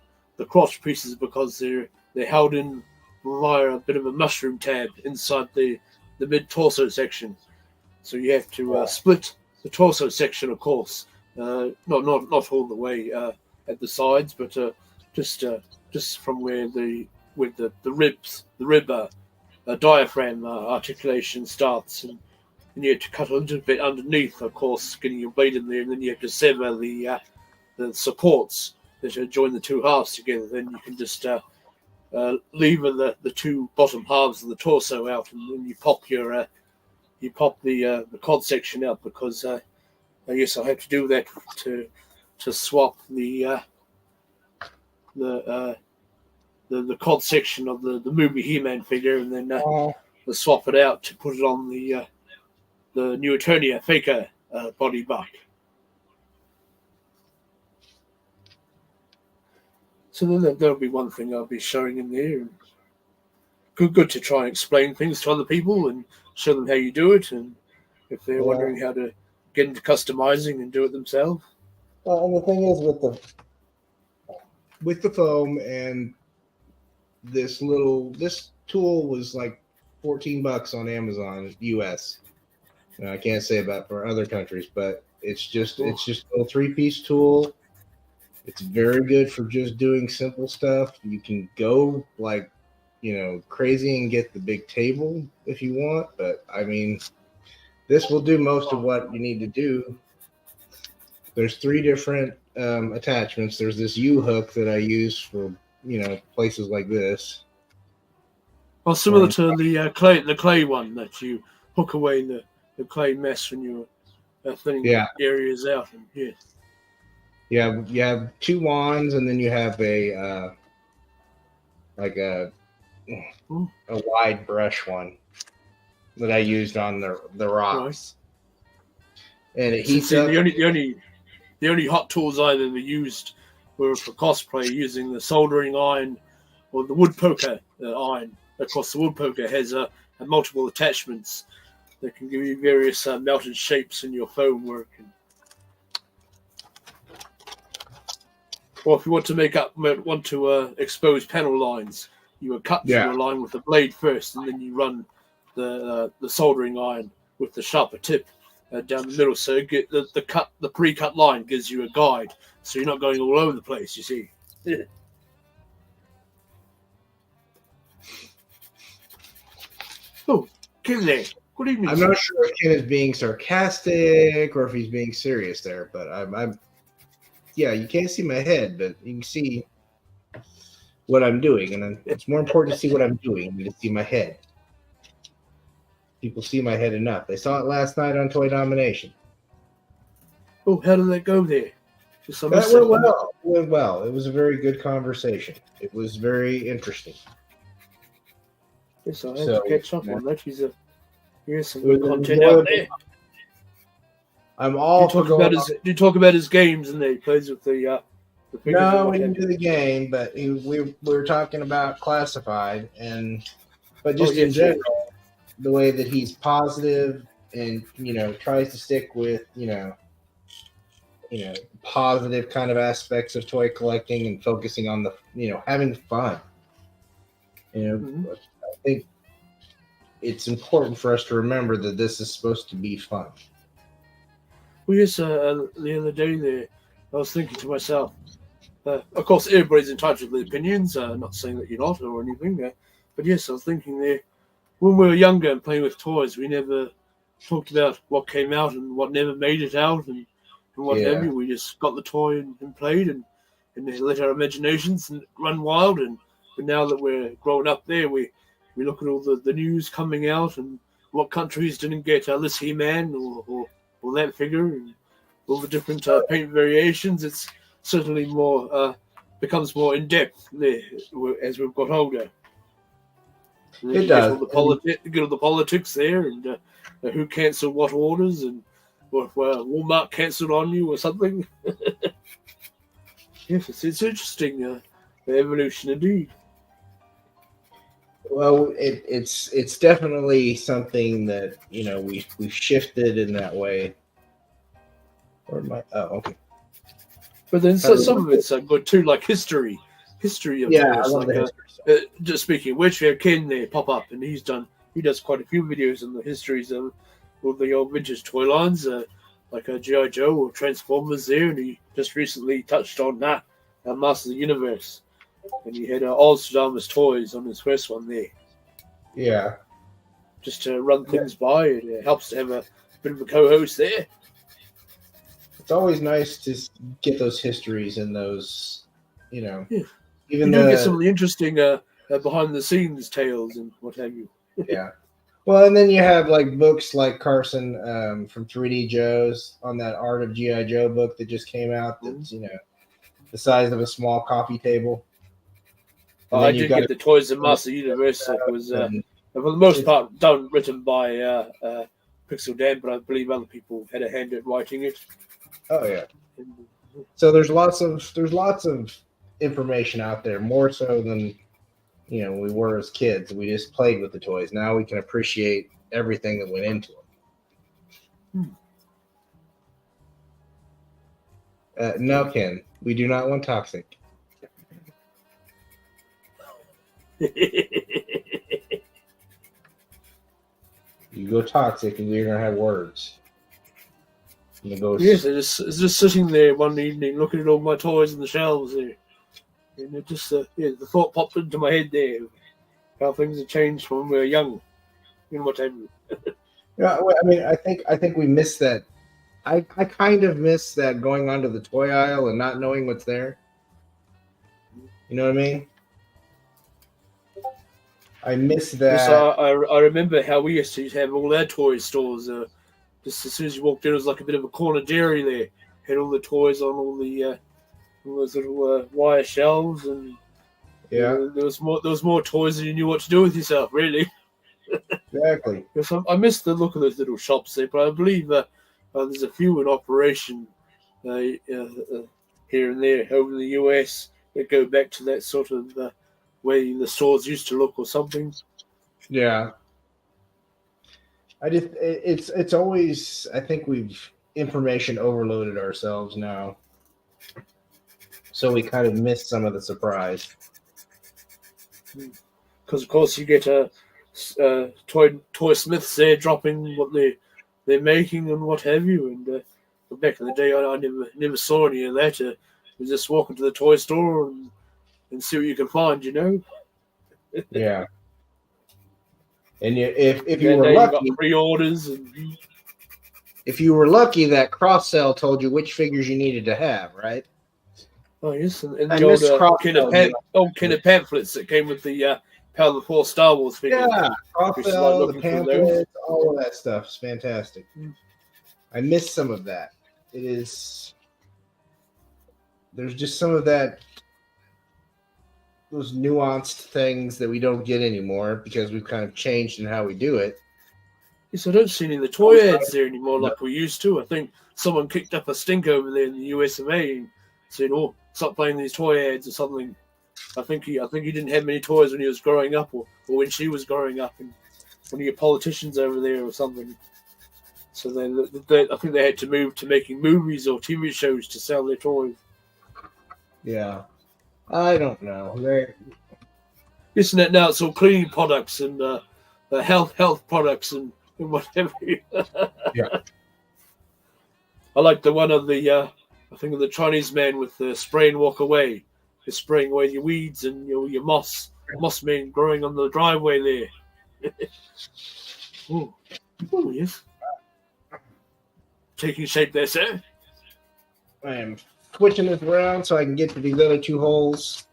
crotch pieces, because they're held in via a bit of a mushroom tab inside the mid torso section. So you have to split the torso section, of course, not all the way at the sides, but just from where the rib diaphragm articulation starts, and you have to cut a little bit underneath, of course, getting your blade in there, and then you have to sever the supports that join the two halves together. Then you can just lever the two bottom halves of the torso out, and then you pop the cod section out, because yes, I have to do that to swap the cod section of the movie He-Man figure, and then swap it out to put it on the New Eternia Faker body buck. So then there'll be one thing I'll be showing in there. Good to try and explain things to other people and show them how you do it, and if they're wondering how to get into customizing and do it themselves. And the thing is with the foam, and this tool was like $14 on Amazon US. Now, I can't say about for other countries, but it's just a little 3-piece tool. It's very good for just doing simple stuff. You can go crazy and get the big table if you want, but I mean, this will do most of what you need to do. There's 3 different attachments. There's this U-hook that I use for places like this. Well, similar to the clay one that you hook away the clay mess when you're thinning areas out. And you have 2 wands, and then you have a wide brush one that I used on the rocks. Right. And it heats up. The only hot tools I ever used were for cosplay, using the soldering iron or the wood poker iron. Of course, the wood poker has multiple attachments that can give you various melted shapes in your foam work. Or if you want to expose panel lines, you would cut through a line with the blade first, and then you run the soldering iron with the sharper tip down the middle. So the pre-cut line gives you a guide, so you're not going all over the place. You see. Yeah. Oh, Ken there. Good evening. I'm not sure if Ken is being sarcastic or if he's being serious there, but I'm. Yeah, you can't see my head, but you can see what I'm doing, and it's more important to see what I'm doing than to see my head. People see my head enough. They saw it last night on Toy Domination. Oh, how did that go there? That went well. It went well. It was a very good conversation. It was very interesting. Yes, I had to catch up on that. Here's some good content out there. I'm all do you talk about his games and he plays with the figures? No, we didn't do the game, but we were talking about Classified, but just in general, the way that he's positive and tries to stick with positive kind of aspects of toy collecting and focusing on the having fun. I think it's important for us to remember that this is supposed to be fun. Well, yes, the other day there, I was thinking to myself, of course, everybody's entitled to their opinions, not saying that you're not or anything, but yes, I was thinking there, when we were younger and playing with toys, we never talked about what came out and what never made it out and what have you. We just got the toy and played and let our imaginations and run wild. But now that we're growing up there, we look at all the news coming out and what countries didn't get this He-Man or that figure and all the different paint variations. It's certainly more becomes more in depth there as we've got older. It does. Get all the politics there and who cancelled what orders and if Walmart cancelled on you or something. Yes, it's interesting. The evolution indeed. Well, it's definitely something that we've shifted in that way. Okay. But then some of it's good too, like history of toys. Like, history just speaking of which, we have Ken there pop up, and he does quite a few videos on the histories of all the old vintage toy lines, like G.I. Joe or Transformers there, and he just recently touched on Master of the Universe, and he had Ozdama's toys on his first one there. Yeah. Just to run things by, it helps to have a bit of a co-host there. It's always nice to get those histories and those, even you do get some of the interesting behind-the-scenes tales and what have you. Yeah. Well, and then you have like books like Carson from 3D Joe's on that Art of G.I. Joe book that just came out. That's the size of a small coffee table. I did get the Toys of Master Universe. It was for the most part written by Pixel Dan, but I believe other people had a hand at writing it. Oh yeah. So there's lots of information out there, more so than we were as kids. We just played with the toys. Now we can appreciate everything that went into them. No, Ken, we do not want toxic. You go toxic, and you're gonna have words. Yes, I was just sitting there one evening, looking at all my toys on the shelves there, and it just the thought popped into my head there, how things have changed from when we were young, what have you. Yeah, I mean, I think we missed that. I kind of miss that, going onto the toy aisle and not knowing what's there. You know what I mean? I miss that. Yes, I remember how we used to have all our toy stores. Just as soon as you walked in, it was like a bit of a corner dairy there. Had all the toys on all those little wire shelves, and there was more toys than you knew what to do with yourself, really. Exactly. Yes, I miss the look of those little shops there, but I believe there's a few in operation here and there over in the US that go back to that sort of way the stores used to look or something. Yeah. It's always, I think we've information overloaded ourselves now, so we kind of miss some of the surprise. Because of course you get toy smiths there dropping what they're making and what have you, and back in the day I never saw any of that. You just walk into the toy store and see what you can find, Yeah. And if you were lucky, you got pre-orders, and if you were lucky, that cross sell told you which figures you needed to have, right? Oh yes, and the old kind of pamphlets that came with the Power of the Four Star Wars figures. Yeah, cross sell, the pamphlets, all of that stuff is fantastic. I miss some of that. It is. there's just some of those nuanced things that we don't get anymore because we've kind of changed in how we do it. Yes, I don't see any of the toy ads there anymore like we used to. I think someone kicked up a stink over there in the US of A and said, "Oh, stop playing these toy ads" or something. I think he didn't have many toys when he was growing up, or when she was growing up, and one of your politicians over there or something. So I think they had to move to making movies or TV shows to sell their toys. Yeah, I don't know. Isn't it now? It's all cleaning products and health products and whatever. Yeah. I like the one of the I think of the Chinese man with the spray and walk away. You're spraying away your weeds and your moss men growing on the driveway there. Oh, yes. Taking shape there, sir. I am switching this around so I can get to these other two holes.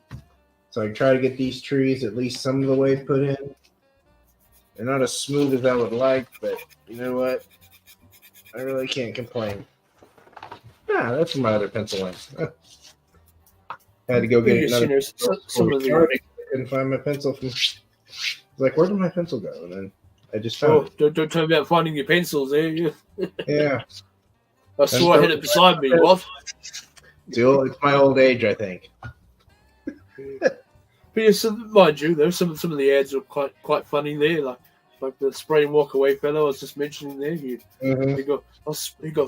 So I try to get these trees at least some of the way put in. They're not as smooth as I would like, but you know what? I really can't complain. Ah, that's where my other pencil went. Had to go get another. I couldn't find my pencil. I was like, where did my pencil go? And then I just found it. Don't tell me about finding your pencils there. Yeah. I swore I had it beside me. What? It's my old age, I think. But yes, mind you, though, some of the ads are quite funny there, like the spray and walk away fellow I was just mentioning there. He got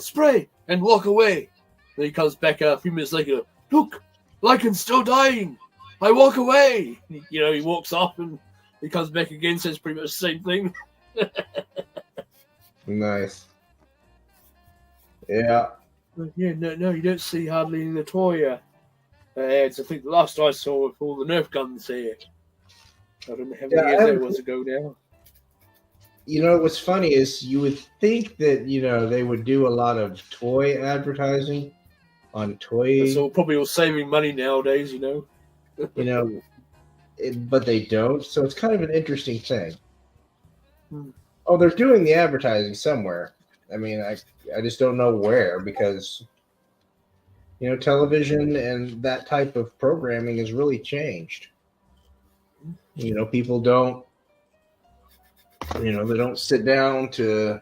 spray and walk away. Then he comes back a few minutes later. Look, Lycan's still dying. I walk away. He walks off and he comes back again, says pretty much the same thing. Nice. Yeah. Yeah, no, you don't see hardly any of the toy ads. I think the last I saw with all the Nerf guns here. I don't know how many years that was ago now. What's funny is you would think that, they would do a lot of toy advertising on toy. So probably all saving money nowadays, But they don't. So it's kind of an interesting thing. Oh, they're doing the advertising somewhere. I mean, I just don't know where because, television and that type of programming has really changed. People don't, they don't sit down to,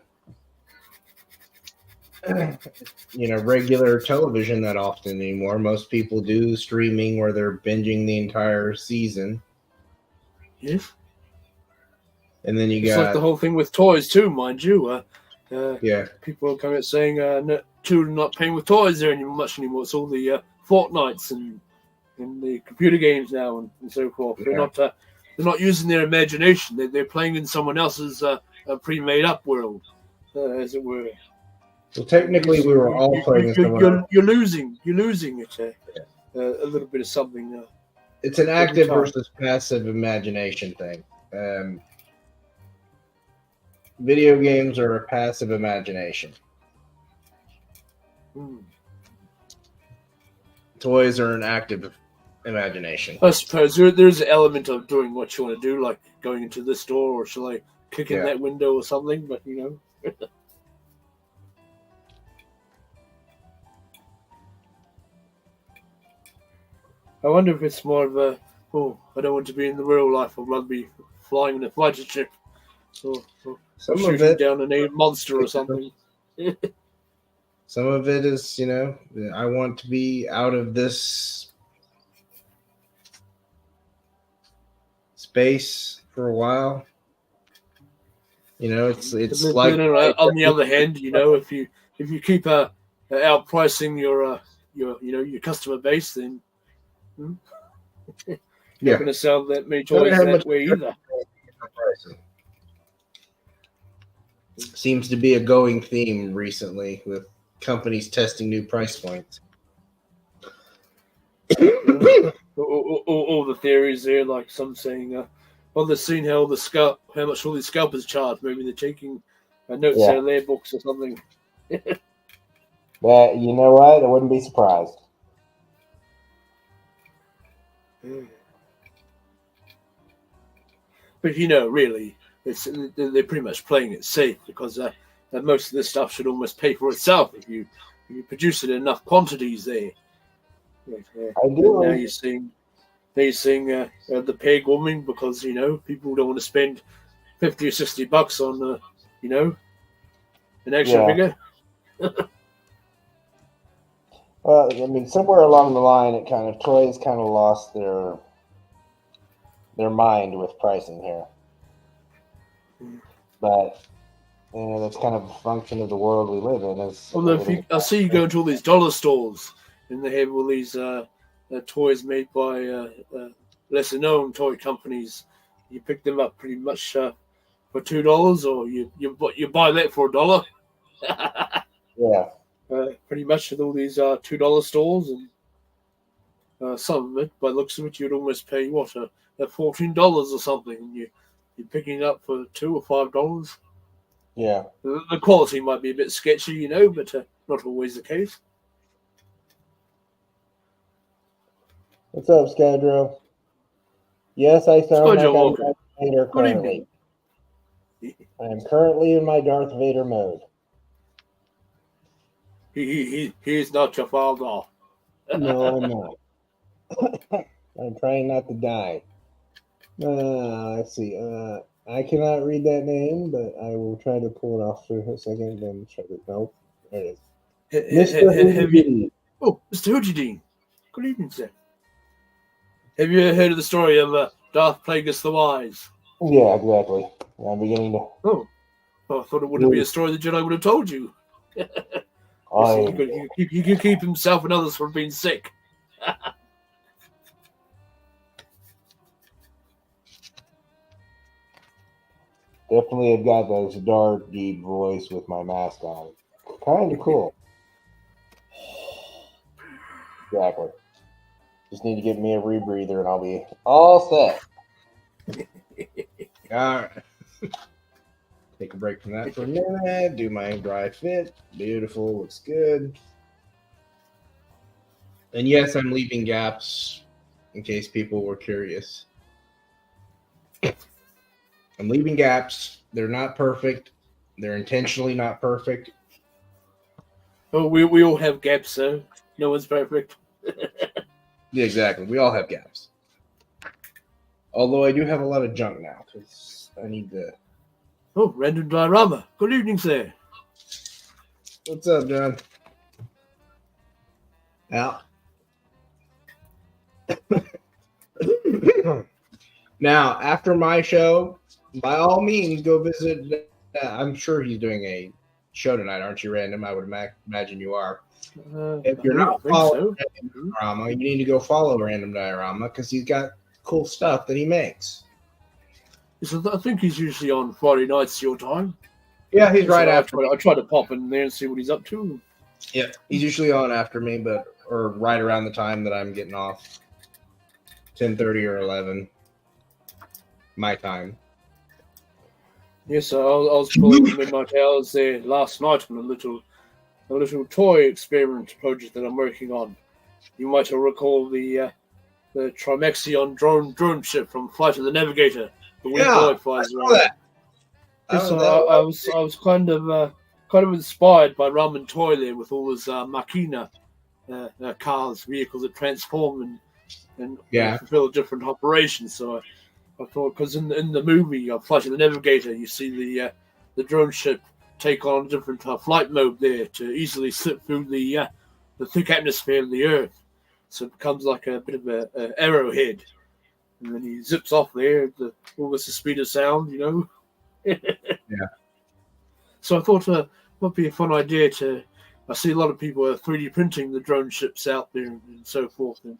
regular television that often anymore. Most people do streaming where they're binging the entire season. Yes. And then it's like the whole thing with toys too, mind you. Yeah. People are coming out saying children not playing with toys there much anymore. It's all the Fortnites and the computer games now and so forth. Yeah. They're not using their imagination. They're playing in someone else's pre-made up world, as it were. Well, technically, we were all playing. You're losing it. A little bit of something. It's an active versus passive imagination thing. Video games are a passive imagination. Toys are an active imagination. I suppose there's an element of doing what you want to do, like going into this door or shall I kick in that window or something, but I wonder if it's more of a, I don't want to be in the real life. I'd rather be flying in a fighter ship or shooting down a monster or something. Some of it is, I want to be out of this space for a while. It's like. On the other hand, if you keep outpricing your customer base, then you're not going to sell that many toys that way either. Seems to be a going theme recently with companies testing new price points. All the theories there, like some saying, they've seen how much all these scalpers charge. Maybe they're taking notes out of their books or something. Well, you know what? I wouldn't be surprised. But really, they're pretty much playing it safe because most of this stuff should almost pay for itself if you produce it in enough quantities there. I do. Now you're seeing the peg warming because people don't want to spend $50 or $60 on an action figure. Well, I mean, somewhere along the line, toys kind of lost their mind with pricing here. But that's kind of a function of the world we live in. I see you go into all these dollar stores, and they have all these toys made by lesser-known toy companies. You pick them up pretty much for $2, or you buy that for $1. Yeah. Pretty much at all these $2 stores, and some of it, by the looks of it, you'd almost pay $14 or something, and you're picking it up for $2 or $5. Yeah. The quality might be a bit sketchy, but not always the case. What's up, Skydro? Yes, I sound like I'm Darth Vader currently. I am currently in my Darth Vader mode. He is not your father. No, I'm not. I'm trying not to die. Let's see. I cannot read that name, but I will try to pull it off for a second. Then try to. Nope. There it is. Mr. Hoodie. Oh, Mr. Hoodie. Good evening, sir. Have you heard of the story of Darth Plagueis the Wise? Yeah, exactly. I'm beginning to. Oh, I thought it wouldn't be a story the Jedi would have told you. He could keep himself and others from being sick. Definitely have got this dark, deep voice with my mask on. Kind of cool. Exactly. Just need to get me a rebreather and I'll be all set. All right. Take a break from that for a minute. Do my dry fit. Beautiful. Looks good. And yes, I'm leaving gaps in case people were curious. I'm leaving gaps. They're not perfect. They're intentionally not perfect. Oh, we all have gaps, so no one's perfect. Yeah, exactly. We all have gaps. Although I do have a lot of junk now because I need to. Oh, random diorama. Good evening, sir. What's up, John? Now, now after my show, by all means, go visit. I'm sure he's doing a show tonight, aren't you, Random? I would imagine you are. If you're not following Random Diorama, you need to go follow Random Diorama because he's got cool stuff that he makes. So I think he's usually on Friday nights your time. Yeah, he's right after. I try to pop in there and see what he's up to. Yeah, he's usually on after me, or right around the time that I'm getting off, 10:30 or 11, my time. Yes, I was calling the midnight hours there last night on a little toy experiment project that I'm working on. You might recall the Trimaxion drone ship from Flight of the Navigator. The boy flies around. Yes, I was kind of inspired by Ramen Toy there with all his Machina cars, vehicles that transform and fulfill different operations. So I thought, because in the movie Flight of the Navigator, you see the drone ship take on a different flight mode there to easily slip through the thick atmosphere of the Earth. So it becomes like a bit of an arrowhead. And then he zips off there at almost the speed of sound, Yeah. So I thought it might be a fun idea I see a lot of people are 3D printing the drone ships out there and so forth. And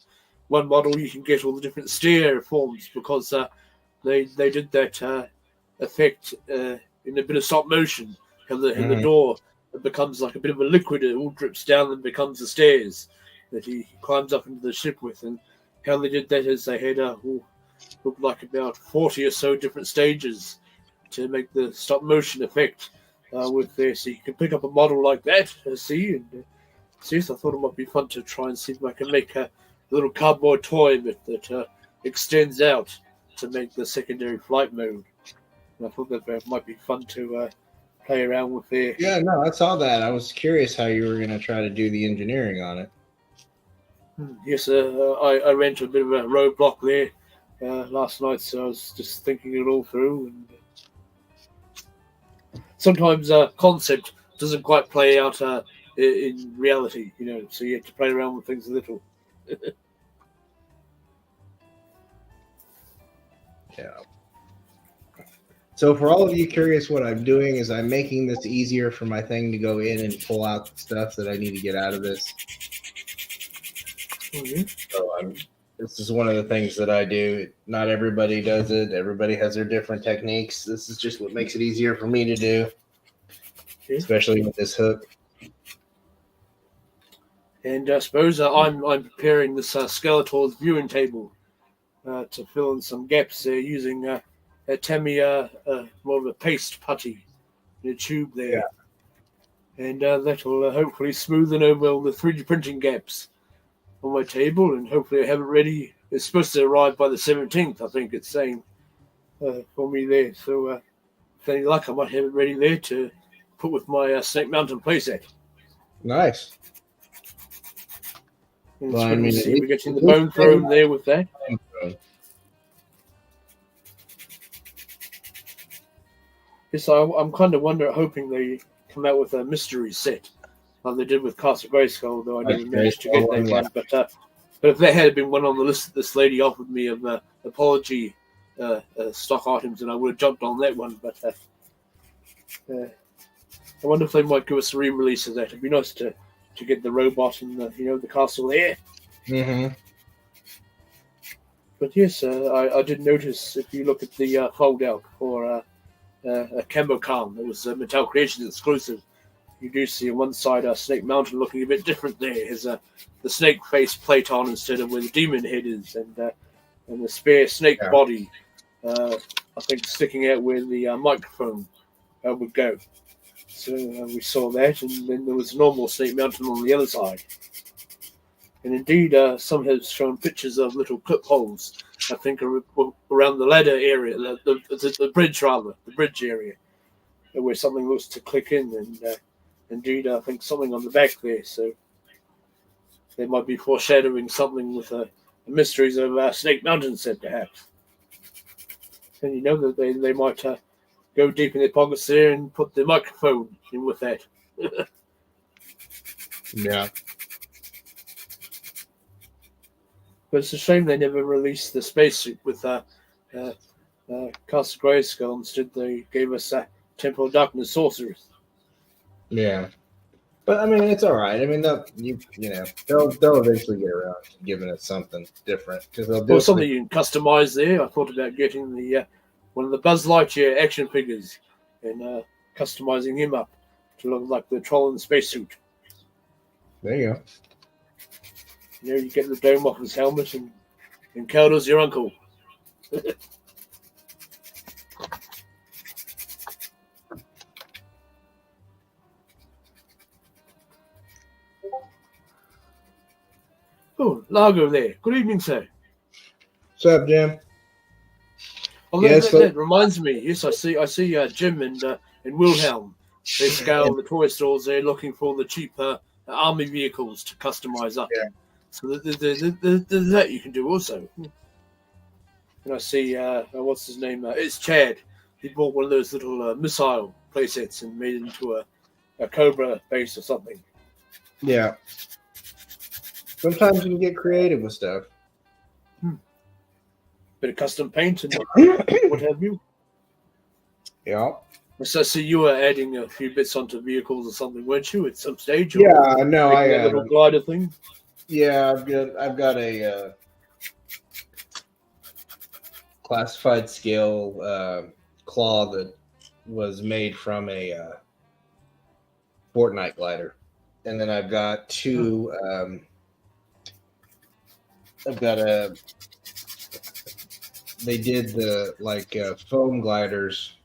one model you can get all the different steer forms because they did that effect in a bit of stop motion. In the door, it becomes like a bit of a liquid. It all drips down and becomes the stairs that he climbs up into the ship with. And how they did that is they had looked like about 40 or so different stages to make the stop motion effect with there. So you can pick up a model like that, so I thought it might be fun to try and see if I can make a little cardboard toy that extends out to make the secondary flight mode. And I thought that might be fun to play around with there. Yeah, no, I saw that. I was curious how you were going to try to do the engineering on it. Yes, I ran into a bit of a roadblock there last night, so I was just thinking it all through. And sometimes concept doesn't quite play out in reality, so you have to play around with things a little. Yeah. So for all of you curious, what I'm doing is I'm making this easier for my thing to go in and pull out the stuff that I need to get out of this. Mm-hmm. So this is one of the things that I do. Not everybody does it. Everybody has their different techniques. This is just what makes it easier for me to do, especially with this hook. And I suppose I'm preparing this Skeletor's viewing table to fill in some gaps there using a Tamiya, more of a paste putty in a tube there. Yeah. And that'll hopefully smoothen over all the 3D printing gaps on my table, and hopefully I have it ready. It's supposed to arrive by the 17th, I think it's saying, for me there. So if any luck, I might have it ready there to put with my Snake Mountain playset. Nice. Well, I mean, we're getting the bone throne there with that. Yes, I'm kind of hoping they come out with a mystery set like they did with Castle Grayskull, though I never managed to get that one. But if there had been one on the list that this lady offered me of apology stock items, then I would have jumped on that one. But I wonder if they might give us a re-release of that. It'd be nice to get the robot and the castle there. Mm-hmm. But yes, I did notice if you look at the fold out for a Cambo Khan that was Mattel Creations exclusive, you do see on one side Snake Mountain looking a bit different there. It has the snake face plate on instead of where the demon head is, and the spare snake body, I think, sticking out where the microphone would go. So we saw that, and then there was a normal Snake Mountain on the other side. And indeed, some have shown pictures of little clip holes, I think, around the ladder area, the bridge rather, the bridge area, where something looks to click in. And indeed, I think something on the back there. So they might be foreshadowing something with the mysteries of Snake Mountain set, perhaps. And you know that they might go deep in their pockets there and put the microphone in with that. Yeah. But it's a shame they never released the spacesuit with Castle Grayskull. Instead, they gave us Temple of Darkness sorcerers. Yeah, but I mean, it's all right. I mean, they'll eventually get around to giving us something different because they'll do something you can customize there. I thought about getting the one of the Buzz Lightyear action figures and customizing him up to look like the troll in the spacesuit. There you go. You get the dome off his helmet, and Kelder's your uncle. Oh, Largo there. Good evening, sir. What's up, Jim? Oh, yes, that reminds me. Yes, I see Jim and Wilhelm. They scour the toy stores there looking for the cheap army vehicles to customize up. Yeah. So there's that you can do also. And I see, what's his name? It's Chad. He bought one of those little missile playsets and made it into a Cobra base or something. Yeah. Sometimes you can get creative with stuff. Bit of custom paint and what have you. Yeah. So I see you were adding a few bits onto vehicles or something, weren't you, at some stage? Yeah, no, a little glider thing. Yeah, I've got a classified scale claw that was made from a Fortnite glider, and then I've got two. They did the foam gliders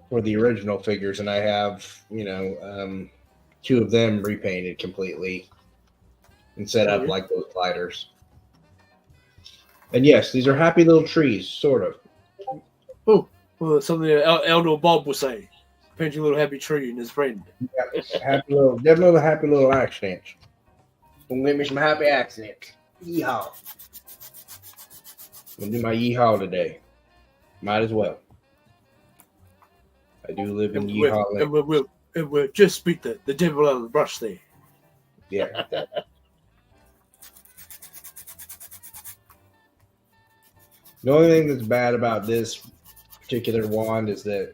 for the original figures, and I have two of them repainted completely and set up like those gliders. And yes, these are happy little trees, sort of. Oh, well, something Elder Bob will say. Painting a little happy tree and his friend. Yeah, definitely a happy little action inch. Gonna get me some happy accents. Yeehaw. I'm gonna do my yeehaw today. Might as well. I do live in yeehaw land. And we'll just beat the devil out of the brush there. Yeah. The only thing that's bad about this particular wand is that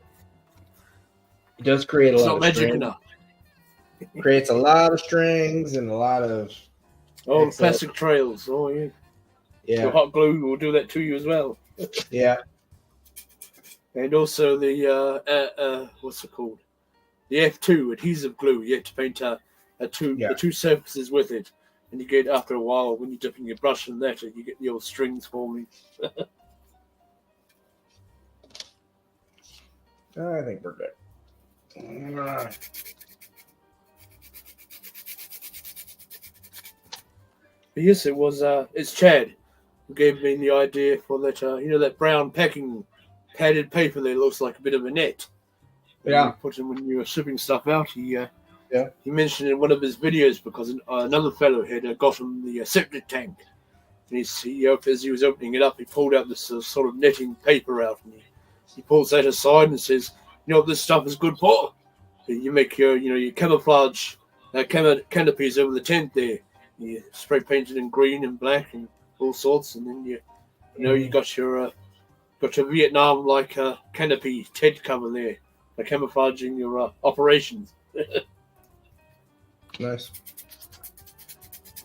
it does create a lot of magic strings. enough. Creates a lot of strings and a lot of the plastic trails. Oh yeah. Yeah. The hot glue will do that to you as well. Yeah. And also the what's it called? The F2 adhesive glue. You have to paint the two surfaces with it, and you get after a while when you're dipping your brush in that, you get the old strings forming. I think we're good. But yes, it was. It's Chad who gave me the idea for that. That brown packing padded paper that looks like a bit of a net. Yeah. Put in when you were shipping stuff out. He mentioned in one of his videos because another fellow had got him the septic tank, and as he was opening it up, he pulled out this sort of netting paper out, and he pulls that aside and says, "You know what this stuff is good for? You make your camouflage canopies over the tent there. You spray paint it in green and black and all sorts, and then you got your Vietnam like canopy tent cover there, camouflaging your operations." Nice.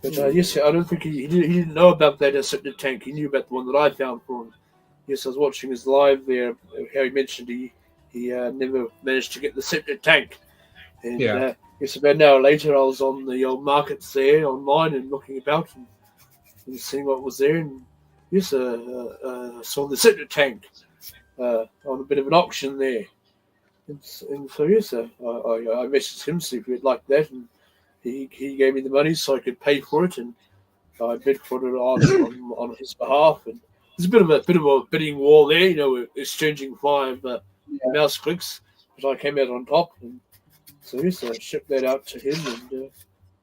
But yes, I don't think he didn't know about that septic tank. He knew about the one that I found for him. Yes, I was watching his live there. How he mentioned he never managed to get the septic tank. And yes, about an hour later, I was on the old markets there online and looking about and seeing what was there. And yes, saw the septic tank on a bit of an auction there. And so yes, I messaged him see if he'd like that, and he gave me the money so I could pay for it, and I bid for it on his behalf. And there's a bit of a bidding war there, exchanging 5 mouse clicks, but I came out on top. And so yes, I shipped that out to him, and it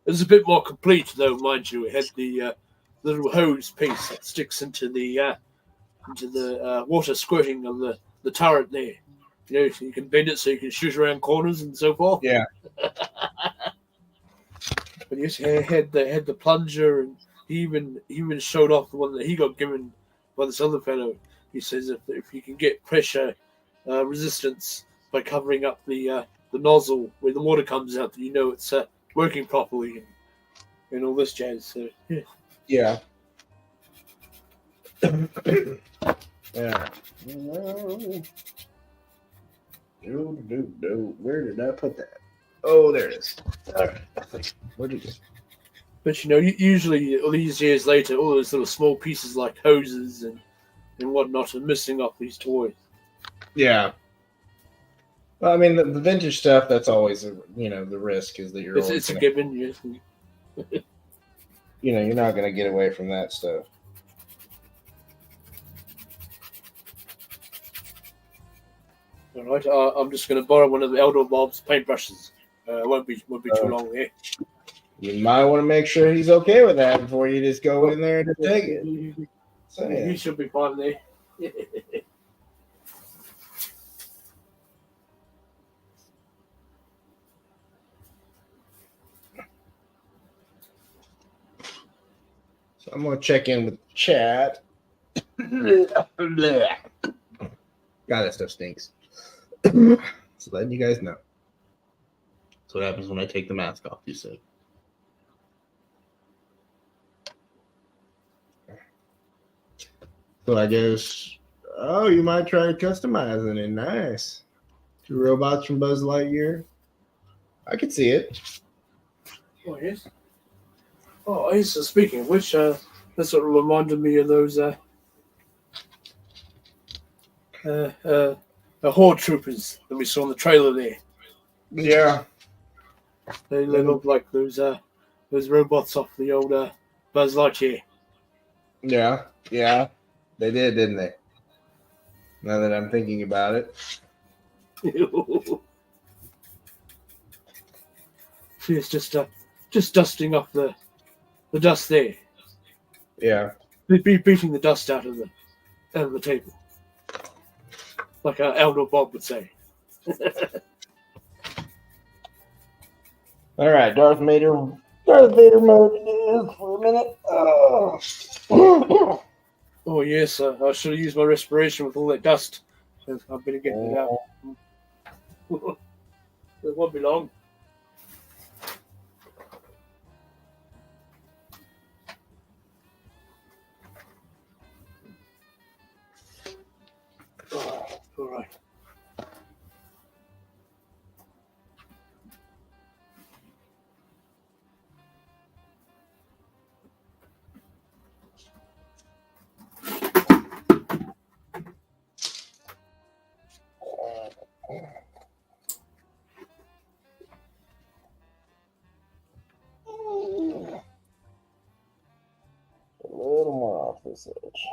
was a bit more complete, though, mind you. It had the little hose piece that sticks into the water squirting of the turret there. So you can bend it so you can shoot around corners and so forth. Yeah. But yes, he had the plunger, and he even showed off the one that he got given by this other fellow. He says if you can get pressure resistance by covering up the nozzle where the water comes out, it's working properly and all this jazz. So yeah. Yeah. Yeah. Where did I put that? Oh, there it is. All right. What did you? But usually all these years later, all those little small pieces like hoses and whatnot are missing off these toys. Yeah. Well, I mean, the vintage stuff, that's always, the risk is that it's a given, yes. You're not going to get away from that stuff. All right, I'm just going to borrow one of the Elder Bob's paintbrushes. It won't be too long there. You might want to make sure he's okay with that before you just go in there and take it. So, yeah. He should be fine there. So I'm going to check in with chat. God, that stuff stinks. Just letting you guys know. That's what happens when I take the mask off, you said. So I guess, you might try customizing it. Nice. 2 robots from Buzz Lightyear. I could see it. Oh, yes. Oh, yes. So speaking of which, that sort of reminded me of those Horde troopers that we saw in the trailer there. Yeah. They look like those robots off the old Buzz Lightyear. Yeah. They did, didn't they? Now that I'm thinking about it. It's just dusting off the the dust there. Yeah. Beating the dust out of the table, like Elder Bob would say. All right, Darth Vader mode it is for a minute. Oh yes, I should have used my respiration with all that dust. I better get it out. It won't be long. All right. A little more off this edge.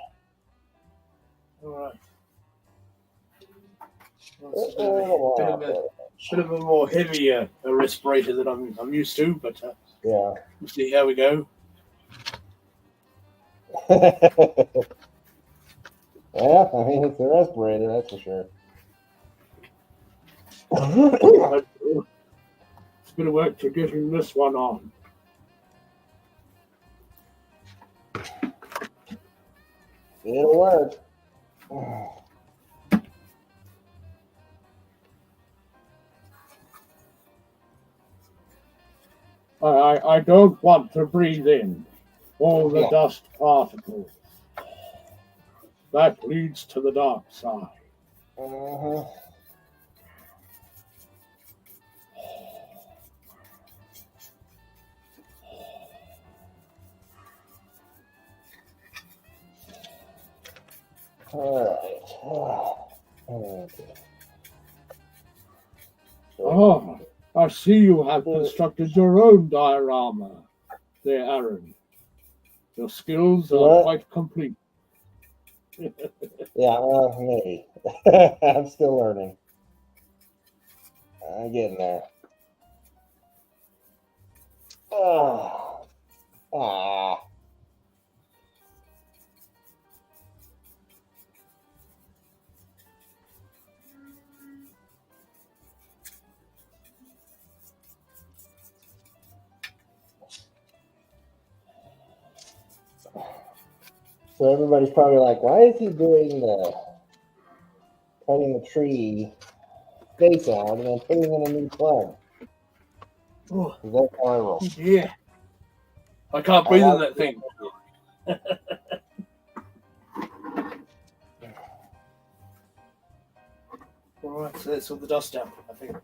All right. Bit of a more heavy respirator than I'm used to, but yeah. We'll see how we go. Yeah, I mean, it's a respirator, that's for sure. It's a bit of work to getting this one on. It'll work. I don't want to breathe in all the dust particles. That leads to the dark side. Uh-huh. All right. Okay. Oh, I see you have constructed your own diorama there, Aaron. Your skills are quite complete. Yeah, maybe. I'm still learning. I'm getting there. Ah. So everybody's probably like, why is he doing cutting the tree face out and then putting in a new plug? Oh, that's how I roll. Yeah. I can't breathe in that thing. All right, so that's all the dust out, I think.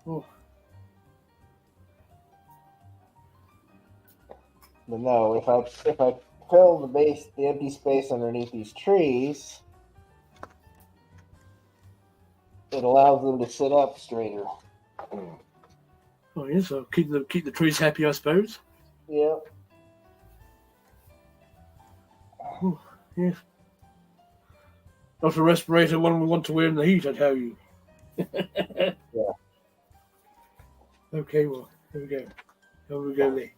Oh. But no, if I fill the empty space underneath these trees, it allows them to sit up straighter. Oh yeah, so keep the trees happy, I suppose. Yep. Oh, yes. Not a respirator one we want to wear in the heat, I tell you. Yeah. Okay, well, here we go. Here we go there.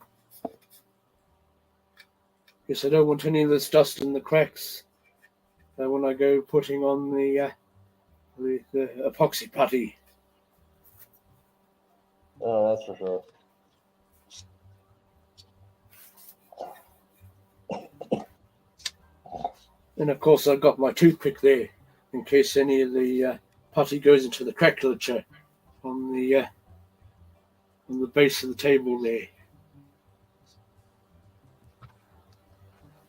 Yes, I don't want any of this dust in the cracks when I go putting on the epoxy putty. Oh, that's for sure. And of course, I've got my toothpick there in case any of the putty goes into the crackulature on the base of the table there.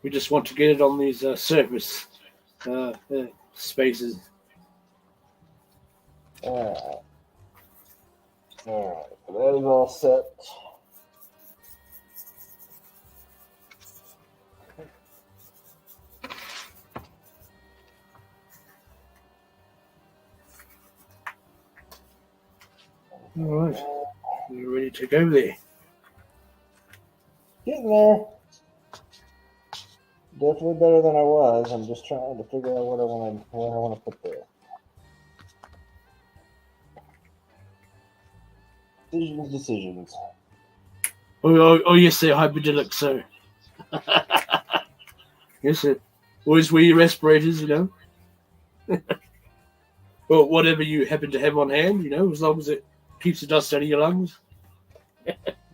We just want to get it on these surface spaces. All right. So that is all set. All right. We're ready to go there. Getting there. Definitely better than I was. I'm just trying to figure out what I want to put there. Decisions. Oh, yes, they're hypodermic, sir. Yes, sir. Always wear your respirators, Or whatever you happen to have on hand, as long as it keeps the dust out of your lungs.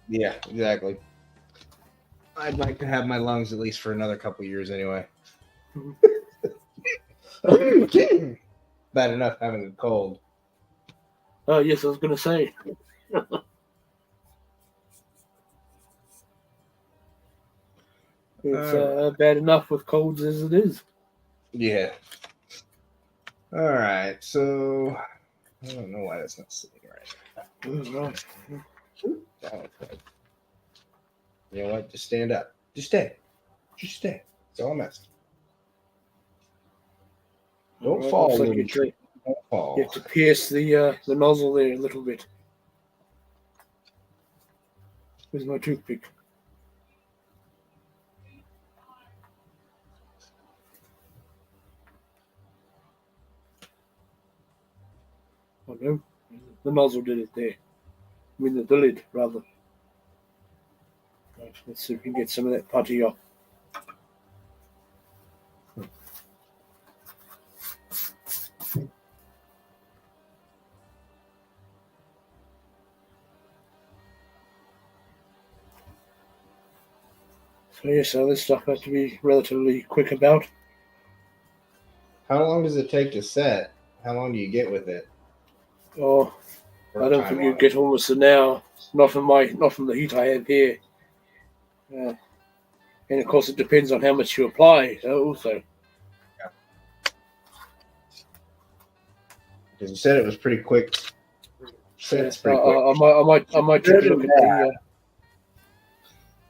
Yeah, exactly. I'd like to have my lungs at least for another couple years anyway. Bad enough having a cold. Oh, yes, I was going to say. It's bad enough with colds as it is. Yeah. All right. So I don't know why that's not sitting right. Right. You know what? Just stand up. Just stay. Just stay. That's all I'm asking. Don't fall. Like Don't fall. You have to pierce the nozzle there a little bit. Where's my toothpick? Oh no, the nozzle did it there. I mean the lid, rather. Right, let's see if we can get some of that putty off. So yes, this stuff has to be relatively quick about. How long does it take to set? How long do you get with it? Oh, I don't think you get almost an hour. Not from the heat I have here. And of course, it depends on how much you apply. Also, because you said it was pretty quick. It's pretty quick. I might take a look at the.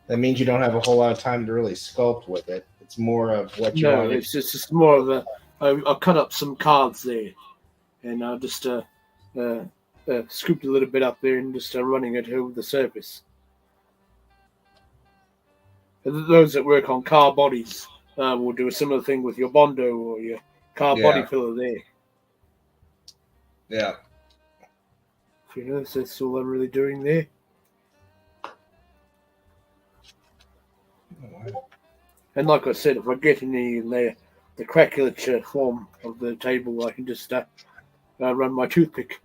That means you don't have a whole lot of time to really sculpt with it. It's more of what you want. No, it's just more of a. I cut up some cards there, and I just scooped a little bit up there and just running it over the surface. Those that work on car bodies will do a similar thing with your Bondo or your car body filler there. Yeah. So that's all I'm really doing there. And like I said, if I get any in there, the craculature form of the table, I can just run my toothpick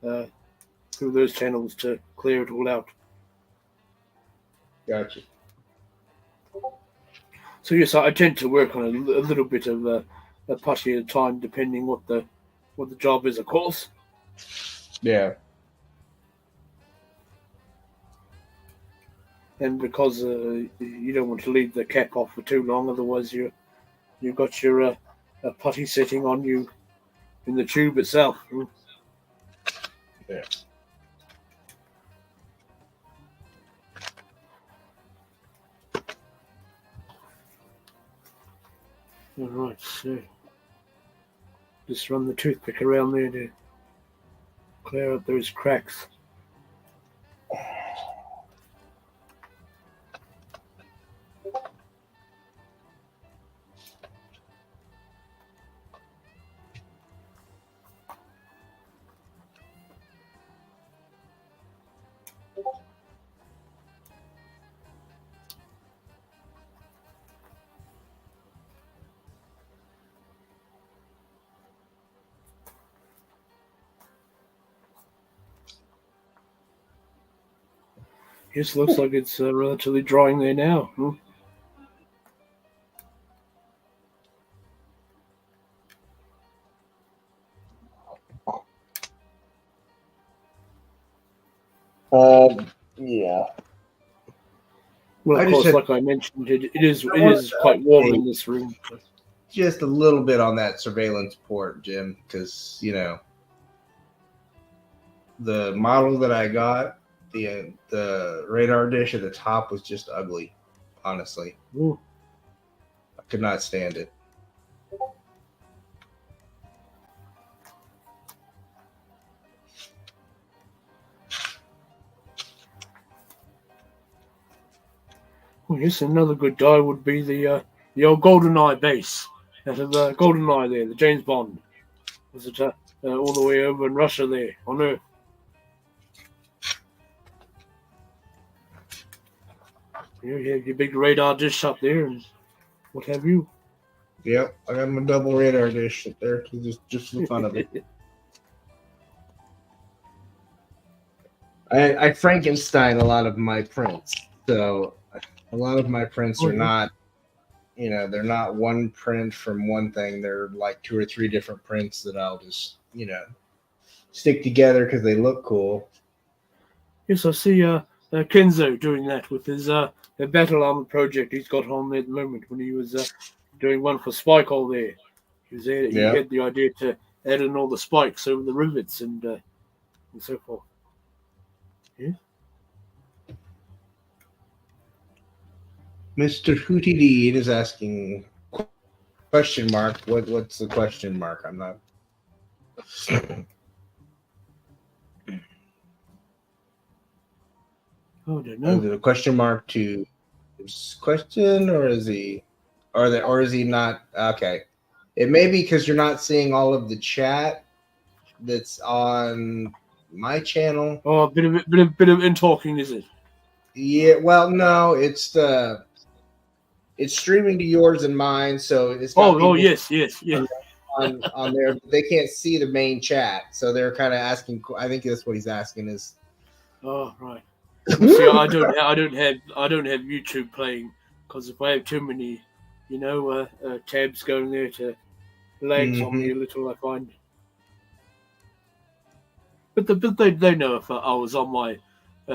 through those channels to clear it all out. Gotcha. So yes, I tend to work on a little bit of a putty at a time, depending what the job is, of course. Yeah. And because you don't want to leave the cap off for too long, otherwise you've got your putty setting on you in the tube itself. Yeah. All right, so just run the toothpick around there to clear up those cracks. Yes, looks like it's relatively drying there now. Yeah. Well, of course, like I mentioned, it is quite warm in this room. Just a little bit on that surveillance port, Jim, because the model that I got, the radar dish at the top was just ugly. Honestly, Ooh. I could not stand it. Well, yes, another good die would be the old GoldenEye base out of GoldenEye there, the James Bond. Was it all the way over in Russia there on Earth? You have your big radar dish up there and what have you. Yep, I got my double radar dish up there just for the fun of it. I Frankenstein a lot of my prints, so a lot of my prints are not, they're not one print from one thing. They're like 2 or 3 different prints that I'll just, stick together because they look cool. Yes, I see Kenzo doing that with his battle armor project he's got on there at the moment. When he was doing one for Spike Hole there, he had the idea to add in all the spikes over the rivets and so forth. Yeah. Mr. Hootie is asking question mark. What's the question mark? I'm not. Oh, I don't know. Is it a question mark to his question, or is he not? Okay, it may be because you're not seeing all of the chat that's on my channel. Oh, a bit of in talking, is it? Yeah. Well, no, it's streaming to yours and mine, so it's got yes. on there. But they can't see the main chat, so they're kind of asking. I think that's what he's asking is. Oh, right. See, I don't have YouTube playing because if I have too many, tabs going there to lags on me a little, I find. But they know if I was on my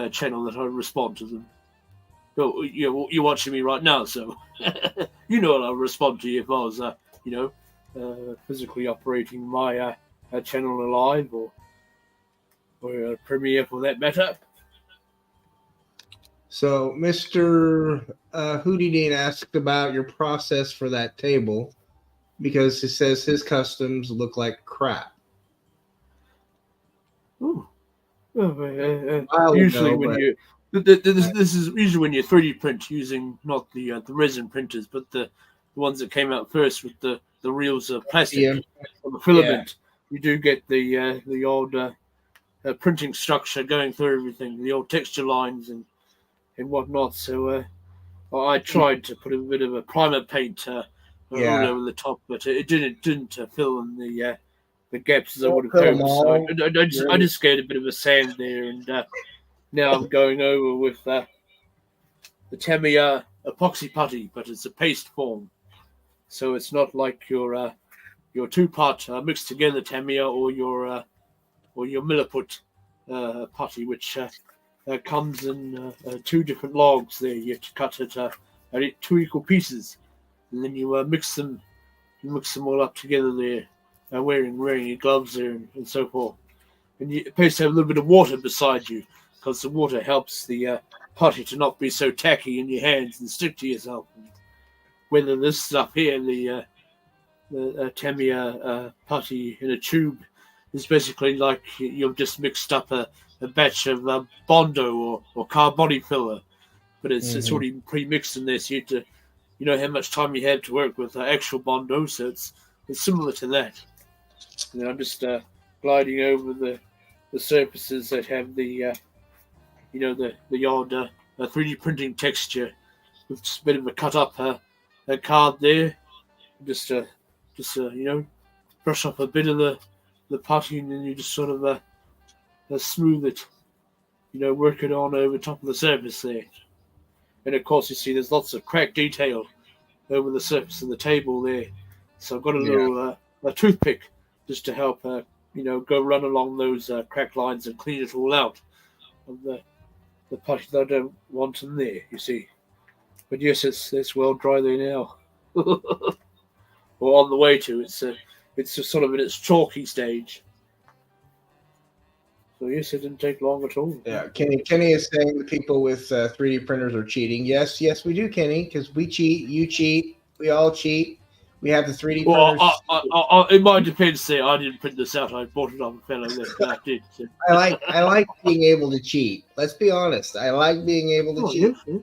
channel that I respond to them. Well, you're watching me right now, so I'll respond to you if I was physically operating my channel live or Premiere for that matter. So, Mr. Houdini asked about your process for that table because he says his customs look like crap. Ooh. Usually, this is usually when you 3D print using not the resin printers, but the ones that came out first with the reels of plastic or the filament. You do get the old printing structure going through everything, the old texture lines and whatnot. So I tried to put a bit of a primer paint all over the top, but it didn't fill in the gaps as I would have hoped. So I just gave a bit of a sand there, and now I'm going over with the Tamiya epoxy putty, but it's a paste form, so it's not like your 2-part mixed together Tamiya or your Milliput putty, which comes in 2 different logs. There, you have to cut it at 2 equal pieces, and then you mix them all up together there. Wearing your gloves there and so forth. And you supposed to have a little bit of water beside you because the water helps the putty to not be so tacky in your hands and stick to yourself. And whether this stuff here, the Tamiya putty in a tube, is basically like you've just mixed up a batch of Bondo or Carbonic filler, but it's already pre-mixed in there, so you know how much time you have to work with actual Bondo, so it's similar to that. And I'm just gliding over the surfaces that have the the odd 3D printing texture with just a bit of a cut up a card there. Just brush up a bit of the putty, and then you just sort of smooth it. Work it on over top of the surface there. And of course, you see there's lots of crack detail over the surface of the table there. So I've got a little a toothpick just to help, go run along those crack lines and clean it all out of the putty that I don't want in there, you see. But yes, it's well dry there now. Or on the way to. It's just sort of in its chalky stage. So yes, it didn't take long at all. Yeah, Kenny is saying the people with 3D printers are cheating. Yes, we do, Kenny, because we cheat, you cheat, we all cheat. We have the 3D printers. In my defense there, I didn't print this out. I bought it off a fellow that did. So. I like being able to cheat. Let's be honest. I like being able to cheat. Yeah.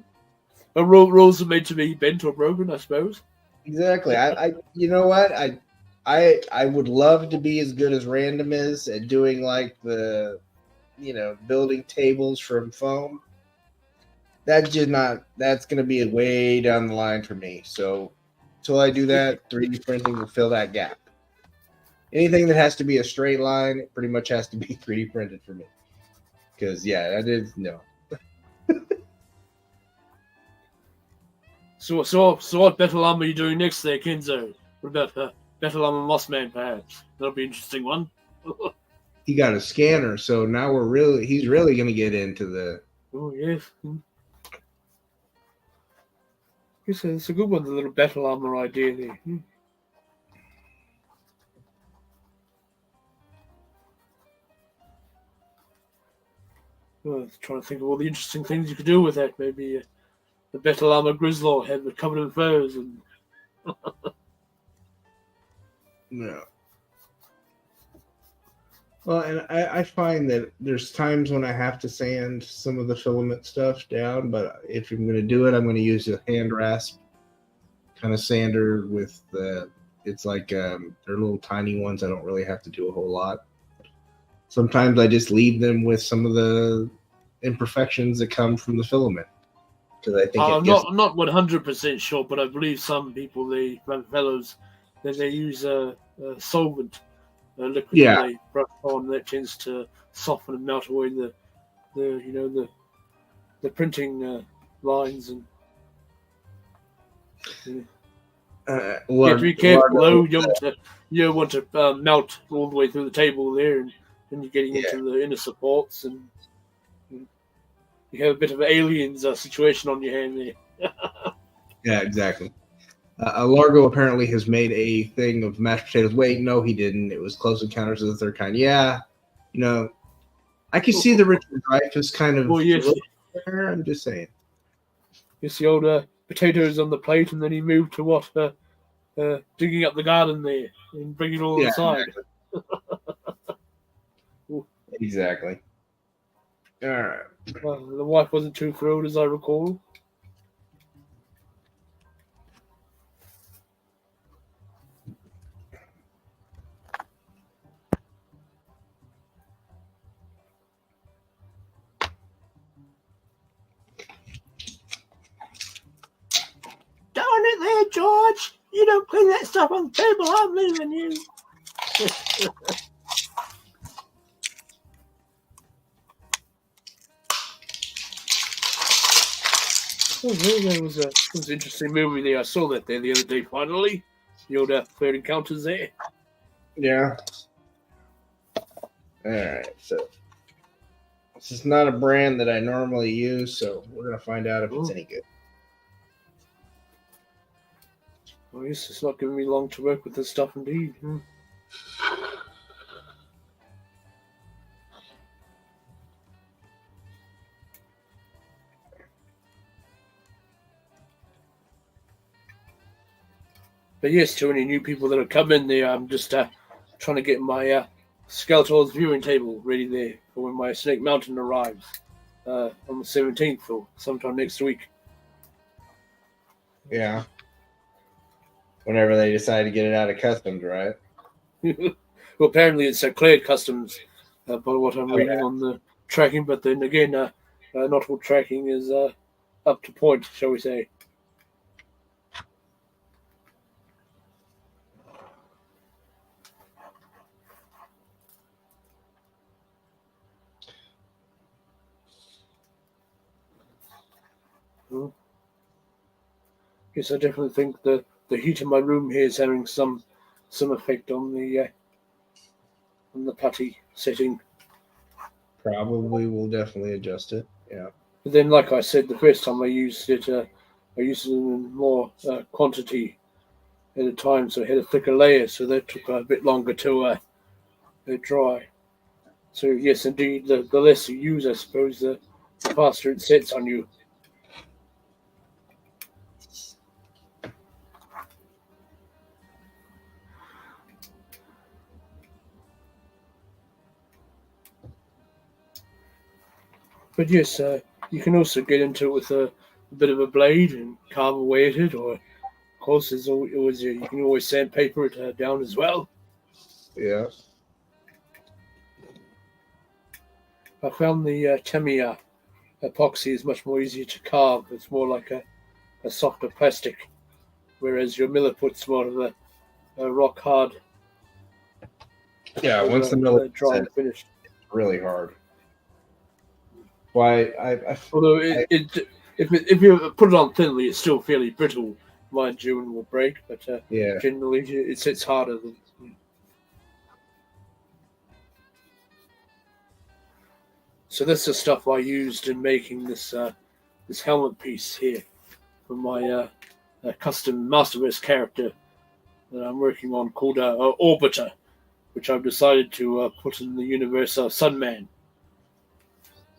The rules are meant to be bent or broken, I suppose. Exactly. I you know what? I would love to be as good as Random is at doing like the building tables from foam. that's going to be way down the line for me. So until I do that, 3D printing will fill that gap. Anything that has to be a straight line pretty much has to be 3D printed for me. Because, yeah, that is no. So what battle armor are you doing next there, Kenzo? What about battle armor Mossman, perhaps? That'll be an interesting one. He got a scanner, so now he's really going to get into the... Oh, yes. It's a good one, the little battle armor idea there. Well, I was trying to think of all the interesting things you could do with that. Maybe the battle armor Grizzlaw head covered in furs and... No. Well, and I find that there's times when I have to sand some of the filament stuff down, but if I'm going to do it, I'm going to use a hand rasp kind of sander with it's like they're little tiny ones. I don't really have to do a whole lot. Sometimes I just leave them with some of the imperfections that come from the filament. Because I think I'm not 100% sure, but I believe some people, fellows, that they use a solvent. Liquid that they brush on that tends to soften and melt away the printing lines and you have to be careful though. You don't want to melt all the way through the table there, and then you're getting into the inner supports, and you have a bit of an aliens situation on your hand there. Yeah, exactly. Largo apparently has made a thing of mashed potatoes. Wait, no, he didn't. It was Close Encounters of the Third Kind. Yeah, I can see the Richard Dreyfuss kind of. Well, yes. I'm just saying. You see old potatoes on the plate, and then he moved to digging up the garden there and bringing it all inside. Exactly. All right. Well, the wife wasn't too thrilled, as I recall. Darn it there, George! You don't clean that stuff on the table, I'm leaving you. Oh, there was an interesting movie there. I saw that there the other day, finally. The old Third Encounters there. Yeah. All right, so this is not a brand that I normally use, so we're going to find out if it's any good. Well, yes, it's not giving me long to work with this stuff, indeed. But yes, to any new people that have come in there, I'm just trying to get my Skeletor's viewing table ready there for when my Snake Mountain arrives on the 17th or sometime next week. Yeah. Whenever they decide to get it out of customs, right? Well, apparently it's cleared customs by what I'm reading on the tracking, but then again, not all tracking is up to point, shall we say. Yes, I definitely think the heat in my room here is having some effect on the putty setting. Probably will definitely adjust it. Yeah. But then, like I said, the first time I used it in more quantity at a time, so it had a thicker layer, so that took a bit longer to dry. So yes, indeed, the less you use, I suppose, the faster it sets on you. But yes, you can also get into it with a bit of a blade and carve away at it, or of course, there's always you can always sandpaper it down as well. Yeah. I found the Tamiya epoxy is much more easier to carve. It's more like a softer plastic, whereas your Milliput's more of a rock hard. Yeah, once the Milliput dry and finished, it's really hard. Why? Although if you put it on thinly, it's still fairly brittle, mind you, and will break. But generally, it sits harder than. So that's the stuff I used in making this this helmet piece here for my custom Masterverse character that I'm working on called Orbiter, which I've decided to put in the universe of Sunman.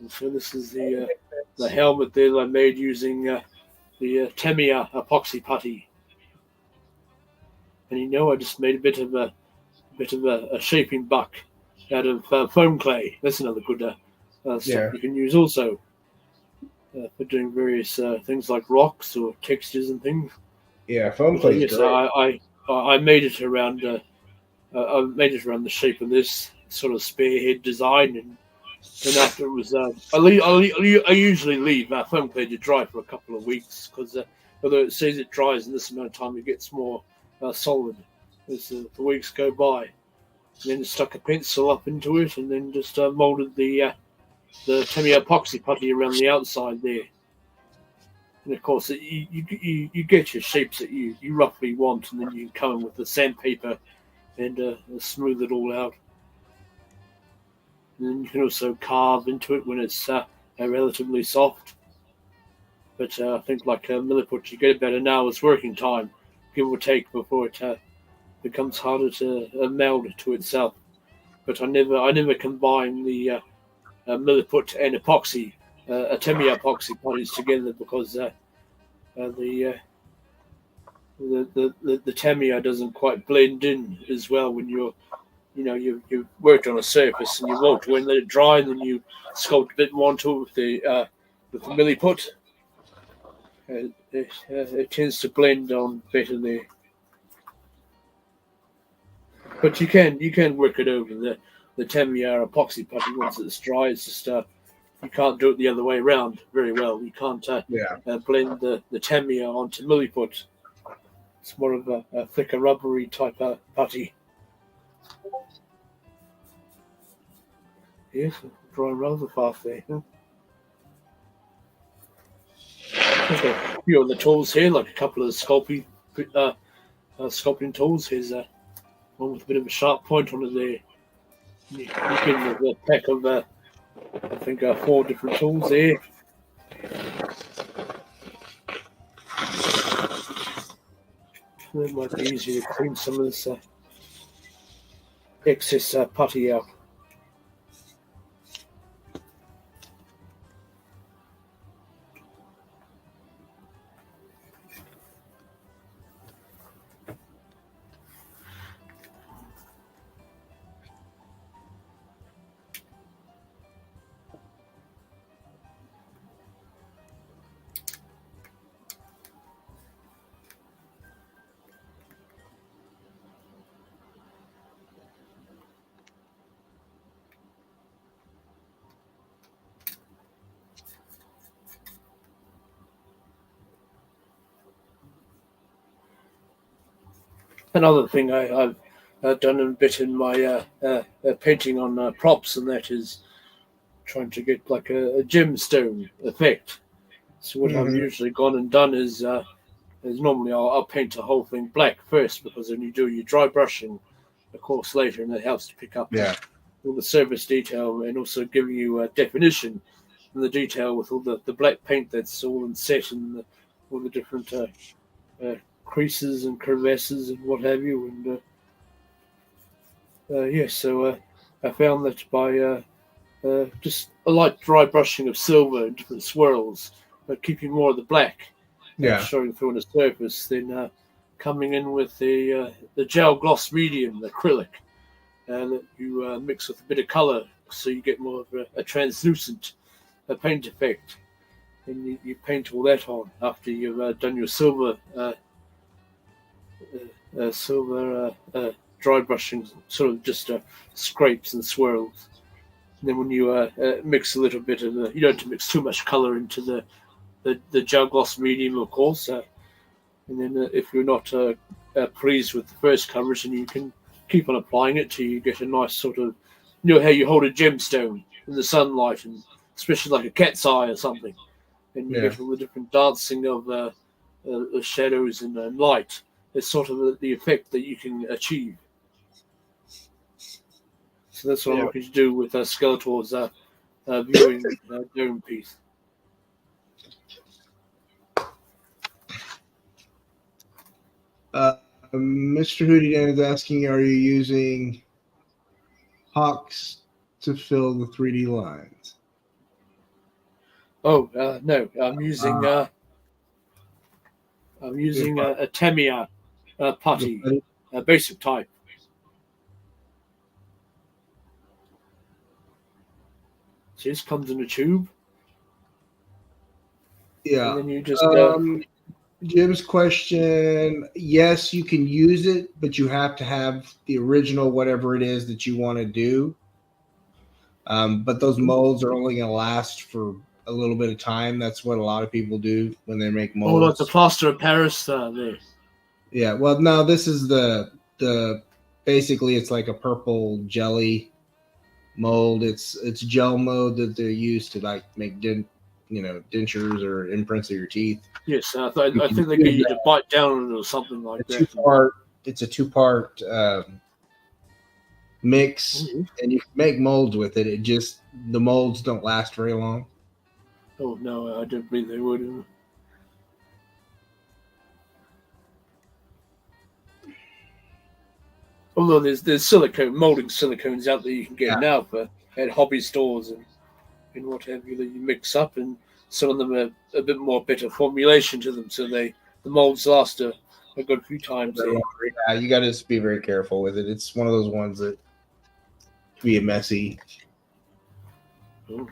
And so this is the helmet there that I made using the Tamiya epoxy putty. And I just made a bit of a shaping buck out of foam clay. That's another good stuff you can use also for doing various things like rocks or textures and things. Yeah, foam clay. Yes, I made it around. I made it around the shape of this sort of spearhead design, and after it was, I usually leave foam clay to dry for a couple of weeks because although it says it dries in this amount of time, it gets more solid as the weeks go by. And then stuck a pencil up into it, and then just molded the Tamiya epoxy putty around the outside there. And of course, you get your shapes that you roughly want, and then you can come in with the sandpaper and smooth it all out. And then you can also carve into it when it's relatively soft. But I think like Milliput, you get about an hour's working time, give or take, before it becomes harder to meld to itself. But I never combine the Milliput and epoxy, Tamiya epoxy putties together because the Tamiya doesn't quite blend in as well when you've worked on a surface and you want to let it dry, and then you sculpt a bit more onto it with the Milliput. It tends to blend on better there. But you can work it over the Tamiya epoxy putty once it's dry. It's just you can't do it the other way around very well. You can't blend the Tamiya onto Milliput. It's more of a thicker rubbery type of putty. Yes, drawing rather fast there. Huh? There's a few of the tools here, like a couple of sculpting tools. Here's one with a bit of a sharp point on it there. You get a pack of, I think, 4 different tools there. It might be easier to clean some of this excess putty out. Another thing I've done a bit in my painting on props, and that is trying to get like a gemstone effect. So what I've usually gone and done is normally I'll paint the whole thing black first, because then you do your dry brushing, of course, later, and it helps to pick up all the surface detail and also giving you a definition in the detail with all the black paint that's all in set and all the different creases and crevasses and what have you. And so I found that by just a light dry brushing of silver in different swirls, but keeping more of the black showing through on the surface, then coming in with the gel gloss medium, the acrylic, that you mix with a bit of color, so you get more of a translucent paint effect. And you paint all that on after you've done your silver dry brushing, sort of just scrapes and swirls. And then when you mix a little bit of you don't have to mix too much color into the gel gloss medium, of course. And then if you're not pleased with the first coverage, then you can keep on applying it till you get a nice sort of, how you hold a gemstone in the sunlight, and especially like a cat's eye or something, and you get all the different dancing of shadows and light. It's sort of the effect that you can achieve. So that's what I'm looking to do with Skeletor's viewing dome piece. Mr. Hoodie is asking, are you using Hawks to fill the 3D lines? Oh, no, I'm using a Tamiya putty, basic type. So this comes in a tube. Yeah. And then you just Jim's question, yes, you can use it, but you have to have the original whatever it is that you want to do. But those molds are only going to last for a little bit of time. That's what a lot of people do when they make molds. Oh, like the plaster of Paris there. Yeah, well, no, this is the basically it's like a purple jelly mold. It's gel mold that they use to like make dentures or imprints of your teeth. Yes, I think they get you to bite down on it or something like that. It's a two-part mix, and you can make molds with it. It just the molds don't last very long. Oh no, I don't believe they would. Although there's silicone molding silicones out there you can get now at hobby stores and what have you that you mix up, and some of them are a bit more better formulation to them, so the molds last a good few times. Yeah, you got to just be very careful with it. It's one of those ones that can be messy. Oh.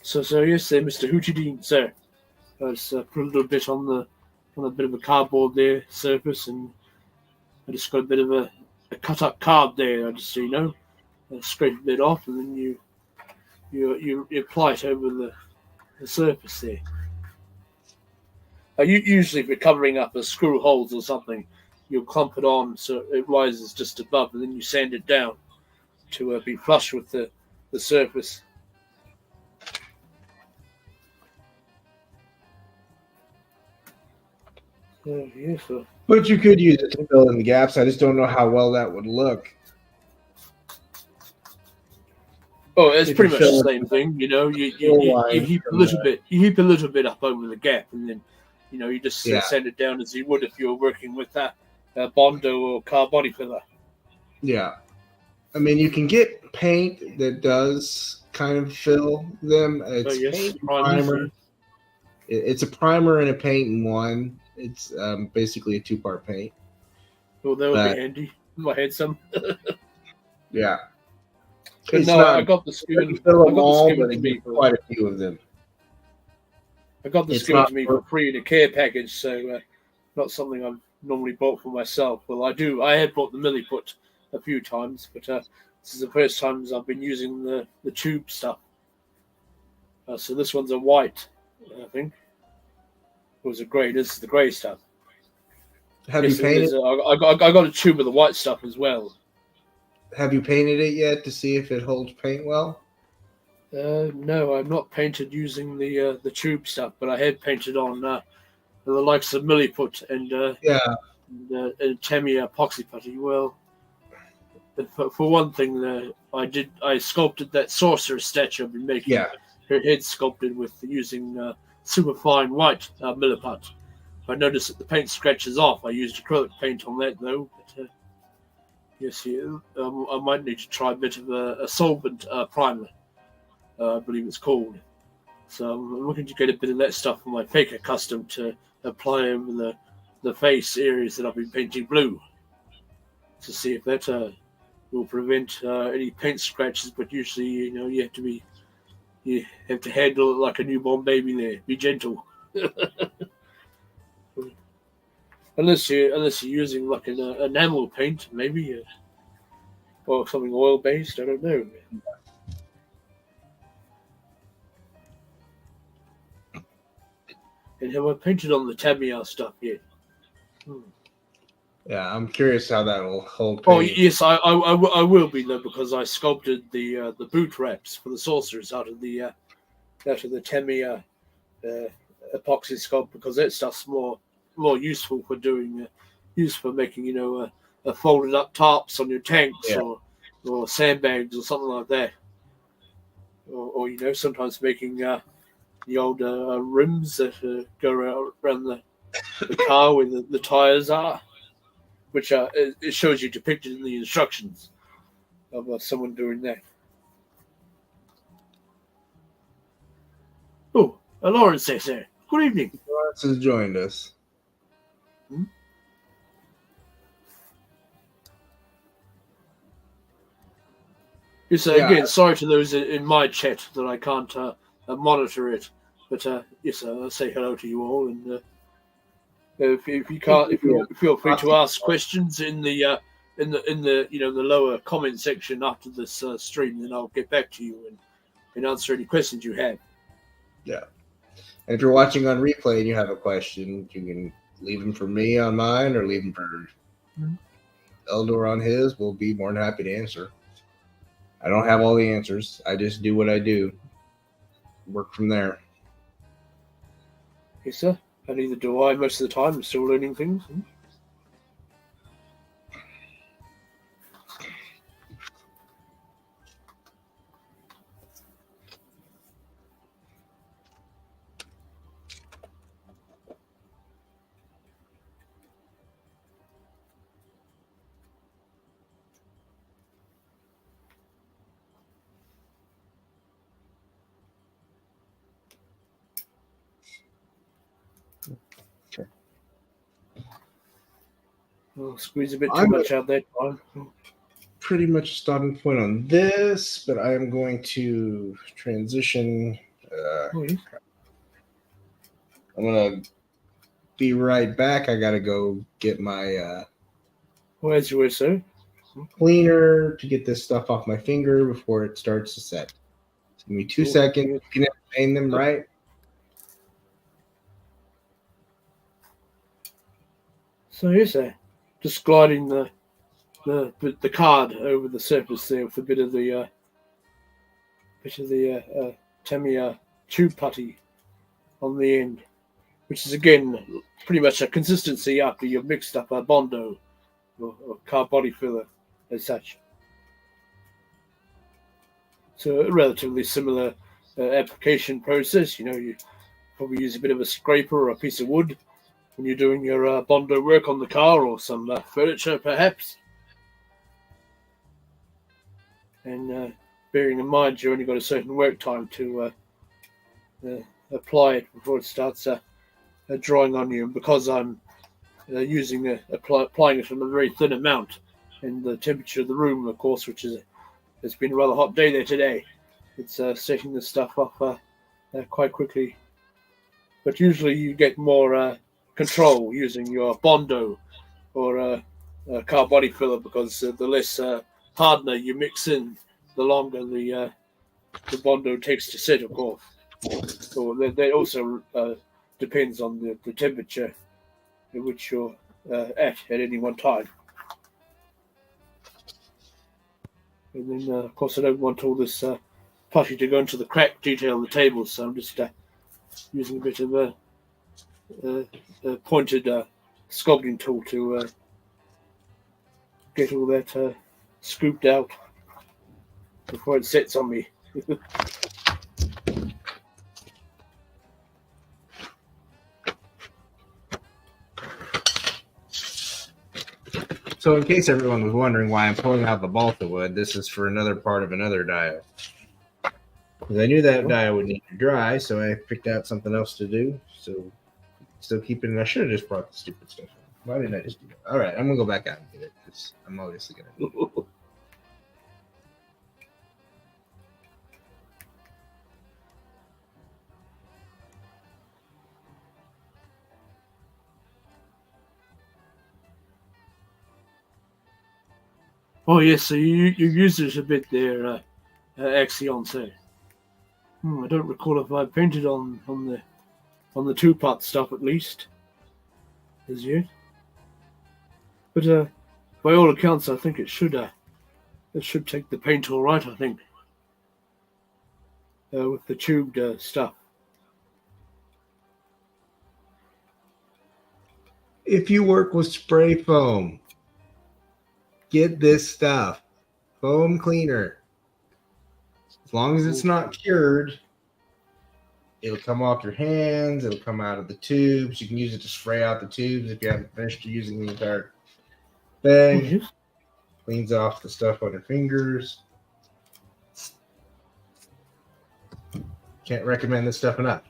So yes, Mr. Hootidine, sir. I just put a little bit on a bit of a cardboard there surface, and I just got a bit of a cut up card there. I just scrape a bit off, and then you apply it over the surface there. Usually, if you're covering up a screw holes or something, you'll clump it on so it rises just above, and then you sand it down to be flush with the surface. Yes, but you could use it to fill in the gaps. I just don't know how well that would look. Oh, it's pretty much the same thing, You heap a little bit up over the gap, and then you just sand it down as you would if you were working with that Bondo or car body filler. Yeah, I mean you can get paint that does kind of fill them. It's paint primer. It's a primer and a paint in one. It's basically a two-part paint. Well, that would be handy. I had some. Yeah. But no, I got the skin. Quite a few of them. I got the skin to me for free in a care package, so not something I've normally bought for myself. Well, I have bought the Milliput a few times, but this is the first time I've been using the tube stuff. So this one's a white, I think. It was a grey. This is the grey stuff. Have you painted? I got a tube of the white stuff as well. Have you painted it yet to see if it holds paint well? No, I've not painted using the tube stuff, but I had painted on the likes of Milliput and Tamiya epoxy putty. Well, for one thing, I sculpted that sorceress statue I've been making. Yeah. Her head sculpted with using super fine white Milliput. I noticed that the paint scratches off. I used acrylic paint on that though. But, yes, I might need to try a bit of a solvent primer. I believe it's called. So I'm looking to get a bit of that stuff from my Faker Custom to apply over the face areas that I've been painting blue, to see if that will prevent any paint scratches. But usually, you have to handle it like a newborn baby there. Be gentle. unless you're using like an enamel paint, maybe, or something oil based. I don't know. And have I painted on the Tamiya stuff yet? Yeah, I'm curious how that will hold. Oh yes, I will be though, because I sculpted the boot wraps for the saucers out of the Tamiya epoxy sculpt, because that stuff's more useful for doing used for making folded up tarps on your tanks, or sandbags or something like that, or sometimes making the old rims that go around the car where the tires are, which it shows you depicted in the instructions of someone doing that. Oh, Lawrence says there. Good evening. Lawrence has joined us. Yes, again, sorry to those in my chat that I can't monitor it, but yes, I'll say hello to you all, and if you can't, if you feel free to ask questions in the the lower comment section after this stream, then I'll get back to you and answer any questions you have. Yeah, and if you're watching on replay and you have a question, you can leave them for me on mine, or leave them for Eldor on his. We'll be more than happy to answer. I don't have all the answers. I just do what I do. Work from there. Yes, sir. And neither do I most of the time. I'm still learning things. Okay. I'll squeeze a bit too much out that time. Pretty much starting point on this, but I am going to transition. I'm gonna be right back. I gotta go get my Where's your sir? Cleaner to get this stuff off my finger before it starts to set. So give me 2 seconds. You can paint them, right? So yes, sir. Just gliding the card over the surface there with a bit of the Tamiya tube putty on the end, which is again pretty much a consistency after you've mixed up a Bondo or car body filler as such. So a relatively similar application process. You probably use a bit of a scraper or a piece of wood when you're doing your Bondo work on the car, or some furniture perhaps. And bearing in mind you only got a certain work time to apply it before it starts drying on you. And because I'm applying it on a very thin amount, and the temperature of the room, of course, which it's been a rather hot day there today, it's setting the stuff off quite quickly. But usually you get more control using your Bondo or a car body filler, because the less hardener you mix in, the longer the Bondo takes to set, of course. So that also depends on the temperature at which you're at any one time. And then, of course, I don't want all this putty to go into the crack detail of the table, so I'm just using a bit of a pointed sculpting tool to get all that scooped out before it sets on me. So in case everyone was wondering why I'm pulling out the balsa wood, this is for another part of another dial. Because I knew that dial would need to dry, so I picked out something else to do. So still keeping it. I should have just brought the stupid stuff in. Why didn't I just do that? All right, I'm going to go back out and get it, because I'm obviously going to do it. Oh yes, so you used it a bit there, Axion. So I don't recall if I painted on the 2-part stuff at least as yet. But by all accounts, I think it should take the paint all right. I think with the tubed stuff. If you work with spray foam, get this stuff. Foam cleaner. As long as it's not cured, it'll come off your hands. It'll come out of the tubes. You can use it to spray out the tubes if you haven't finished using the entire thing. Yes. Cleans off the stuff on your fingers. Can't recommend this stuff enough.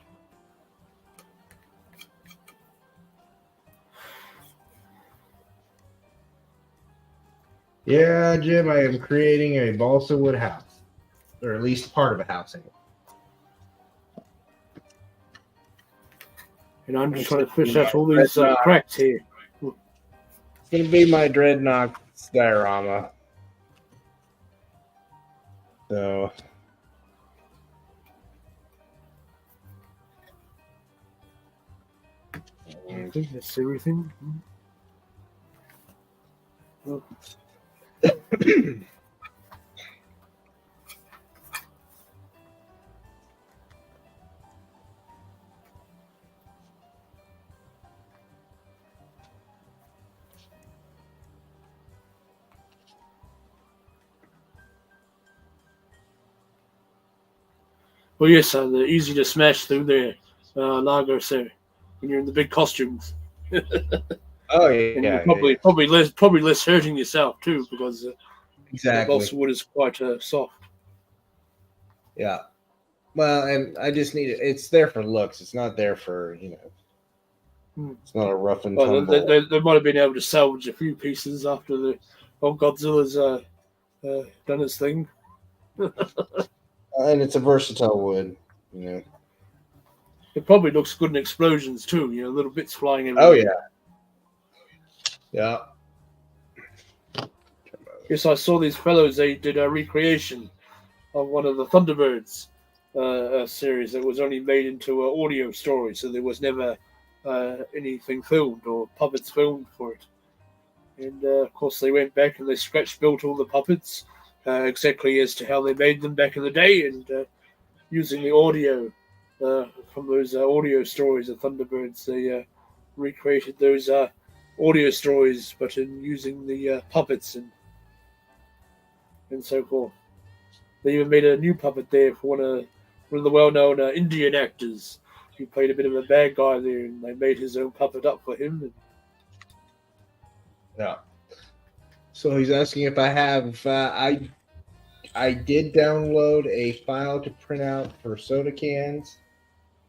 Yeah, Jim, I am creating a balsa wood house, or at least part of a house. And I'm just trying to fish out all these cracks here. It's going to be my Dreadnought diorama. So, I think that's everything. Well, yes, they're easy to smash through their lager, so when you're in the big costumes. Oh yeah, and probably less hurting yourself too, because exactly. balsa wood is quite soft. Yeah. Well, and I just need it. It's there for looks. It's not there for It's not a rough and tumble. They might have been able to salvage a few pieces after the Godzilla's done its thing. And it's a versatile wood, It probably looks good in explosions too. Little bits flying everywhere. Oh yeah. Yeah. Yes, I saw these fellows. They did a recreation of one of the Thunderbirds series that was only made into an audio story, so there was never anything filmed or puppets filmed for it. And of course, they went back and they scratch built all the puppets exactly as to how they made them back in the day, and using the audio from those audio stories of Thunderbirds, they recreated those audio stories, but in using the puppets and so forth. They even made a new puppet there for one of the well-known Indian actors. He played a bit of a bad guy there, and they made his own puppet up for him. Yeah. So he's asking if I have. I did download a file to print out for soda cans.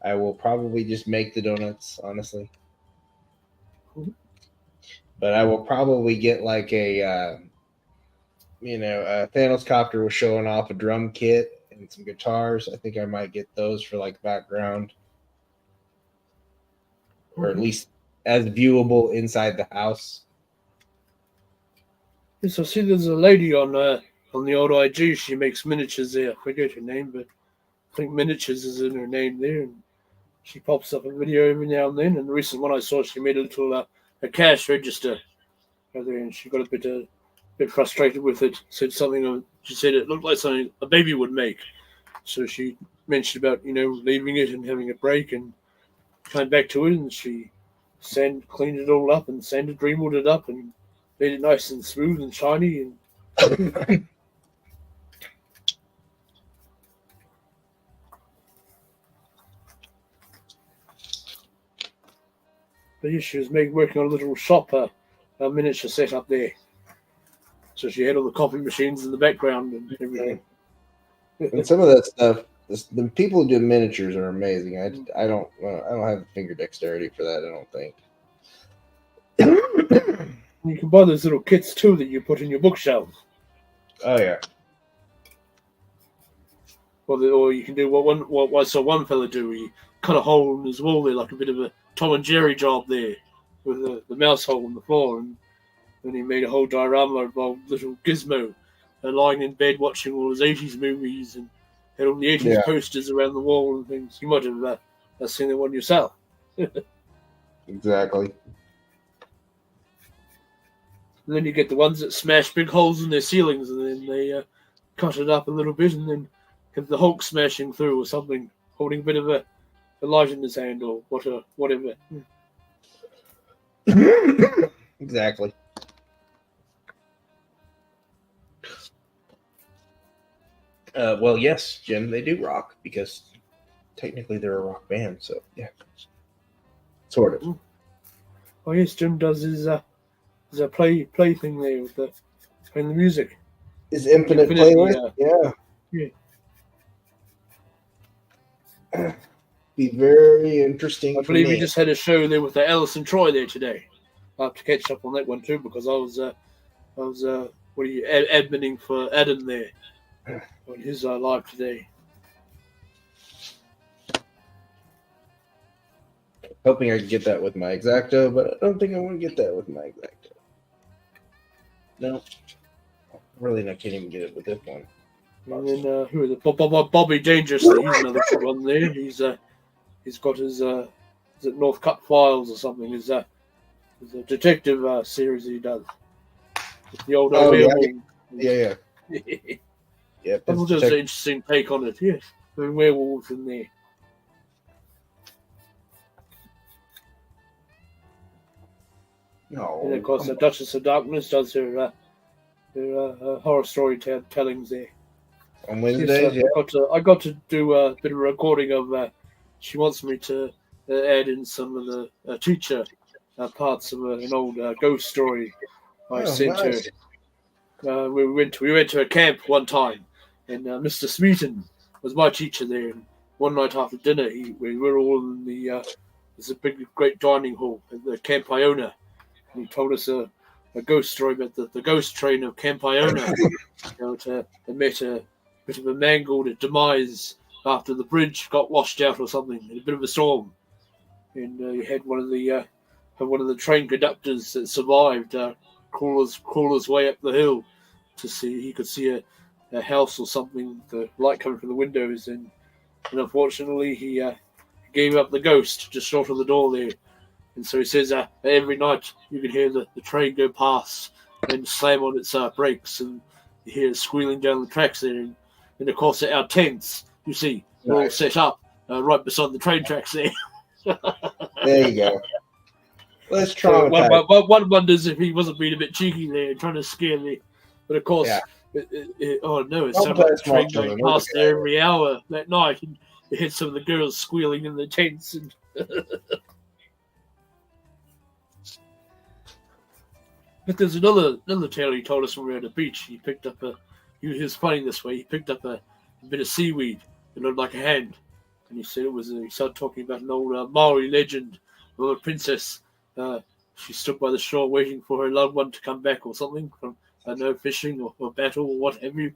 I will probably just make the donuts, honestly. Mm-hmm. But I will probably get like a Thanos copter was showing off a drum kit and some guitars. I think I might get those for like background, or at least as viewable inside the house. Yes, I see there's a lady on the old IG. She makes miniatures there. I forget her name, but I think miniatures is in her name there. And she pops up a video every now and then. And the recent one I saw, she made a little a cash register there, and she got a bit frustrated with it. Said something. She said it looked like something a baby would make. So she mentioned about leaving it and having a break, and came back to it, and she cleaned it all up and sanded, remolded it up, and made it nice and smooth and shiny. And but yeah, she was working on a little shop, a miniature setup there. So she had all the coffee machines in the background and everything. And some of that stuff, the people who do miniatures are amazing. I don't have the finger dexterity for that. I don't think. You can buy those little kits too that you put in your bookshelf. Oh yeah. Or you can do what I saw one fella do. He cut a hole in his wall there, like a bit of a Tom and Jerry job there, with the mouse hole in the floor, and And he made a whole diorama about little Gizmo lying in bed watching all his 80s movies and had all the 80s posters around the wall and things. You might have seen that one yourself. Exactly. And then you get the ones that smash big holes in their ceilings and then they cut it up a little bit and then have the Hulk smashing through or something, holding a bit of a light in his hand or whatever. Exactly. Well, yes, Jim, they do rock because technically they're a rock band. So yeah, sort of. Oh yes, Jim does his play thing there with playing the music. His infinite playlist, yeah. Be very interesting. I believe he just had a show there with the Alice and Troy there today. I have to catch up on that one too because I was adminning for Adam there on his live today. Hoping I can get that with my Exacto, but I don't think I want to get that with my Exacto. No, really, I can't even get it with this one. And then who is it? Bobby Dangerously. He's another good one there. He's got his is it North Cut Files or something? Is a detective series he does. With the old yeah. Yeah, that was just an interesting take on it. Yes, the werewolves in there. No. And of course, the Duchess of Darkness does her horror story tellings there. On Wednesdays, yes, I got to do a bit of recording of. She wants me to add in some of the teacher parts of an old ghost story I sent her. We went to a camp one time, and Mr. Smeaton was my teacher there. And one night after dinner, we were all in there's a big, great dining hall at the Camp Iona. And he told us a ghost story about the ghost train of Camp Iona. They met a bit of a mangled demise after the bridge got washed out or something in a bit of a storm, and you had one of the train conductors that survived crawl his way up the hill to see he could see a house or something, the light coming from the windows, and unfortunately he gave up the ghost just short of the door there. And so he says every night you can hear the train go past and slam on its brakes, and you hear it squealing down the tracks there. And of course, our tents, you see, they're all set up right beside the train tracks there. There you go. Let's try. One wonders if he wasn't being a bit cheeky there, trying to scare me. But of course, it sounded like a train going past there every hour that night, and you heard some of the girls squealing in the tents. And but there's another tale he told us when we were at the beach. He picked up he was funny this way. He picked up a bit of seaweed that looked like a hand, and he said it was. He started talking about an old Maori legend of a princess. She stood by the shore waiting for her loved one to come back or something from fishing or battle or what have you.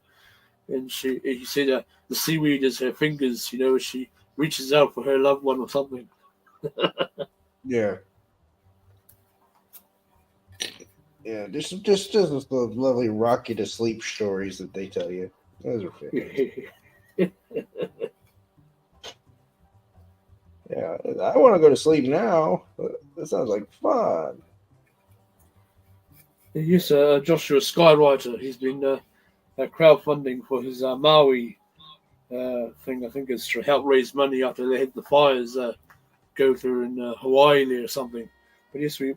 And he said the seaweed is her fingers. She reaches out for her loved one or something. Yeah. Yeah, just the lovely rock you to sleep stories that they tell you. Those are fantastic. Yeah, I want to go to sleep now. That sounds like fun. Yes, Joshua Skywriter. He's been crowdfunding for his Maui thing. I think it's to help raise money after they had the fires go through in Hawaii there or something. But yes, we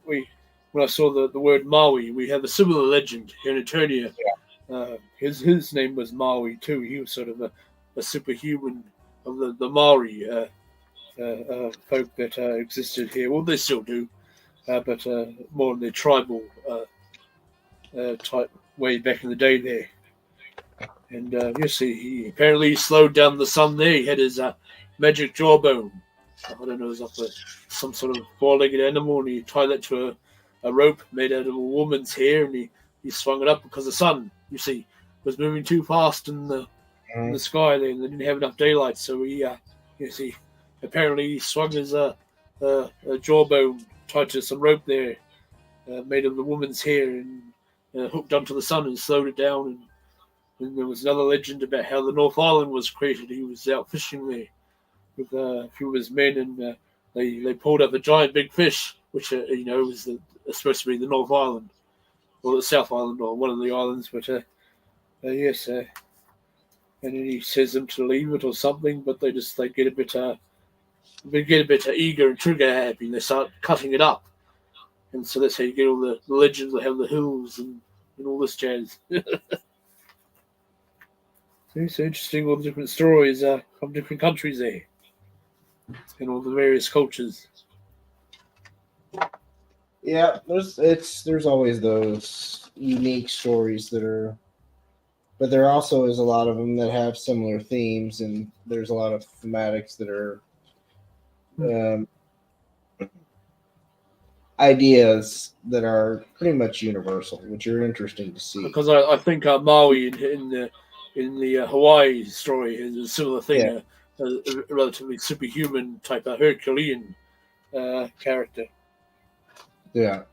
when I saw the word Maui, we have a similar legend here in Eternia. Yeah. His name was Maui too. He was sort of a superhuman of the Maori folk that existed here. Well, they still do, but more in their tribal type way back in the day there. And you see, he apparently slowed down the sun there. He had his magic jawbone. I don't know, it was like some sort of four-legged animal, and he tied that to a rope made out of a woman's hair, and he swung it up because the sun, you see, was moving too fast in the sky there, and they didn't have enough daylight. So he, you see, apparently he swung his jawbone tied to some rope there, made of the woman's hair and hooked onto the sun and slowed it down. And there was another legend about how the North Island was created. He was out fishing there with a few of his men, and they pulled up a giant big fish, which was supposed to be the North Island or the South Island or one of the islands. But yes, and then he says them to leave it or something, but they get a bit eager and trigger happy, and they start cutting it up, and so that's how you get all the legends that have the hills and all this jazz. It's interesting, all the different stories from different countries there, and all the various cultures. Yeah, there's always those unique stories but there also is a lot of them that have similar themes, and there's a lot of thematics that are ideas that are pretty much universal, which are interesting to see. Because I think Maui in the Hawaii story is a similar thing, a relatively superhuman type of Herculean character. Yeah.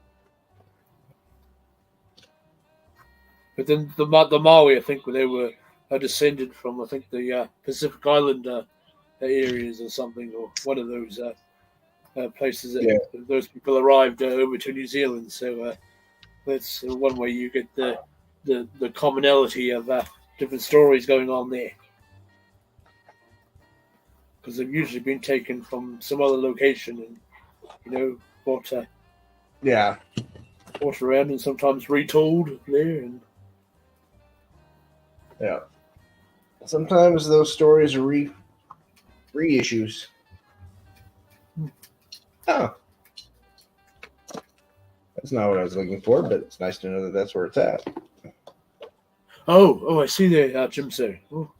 But then the Maui, I think, they were descended from, I think, the Pacific Island areas or something, or one of those places that those people arrived over to New Zealand. So that's one way you get the commonality of different stories going on there, because they've usually been taken from some other location and brought around and sometimes retold there. And sometimes those stories are reissues. Oh, that's not what I was looking for, but it's nice to know that that's where it's at. Oh, I see there, Jim, sir. Oh.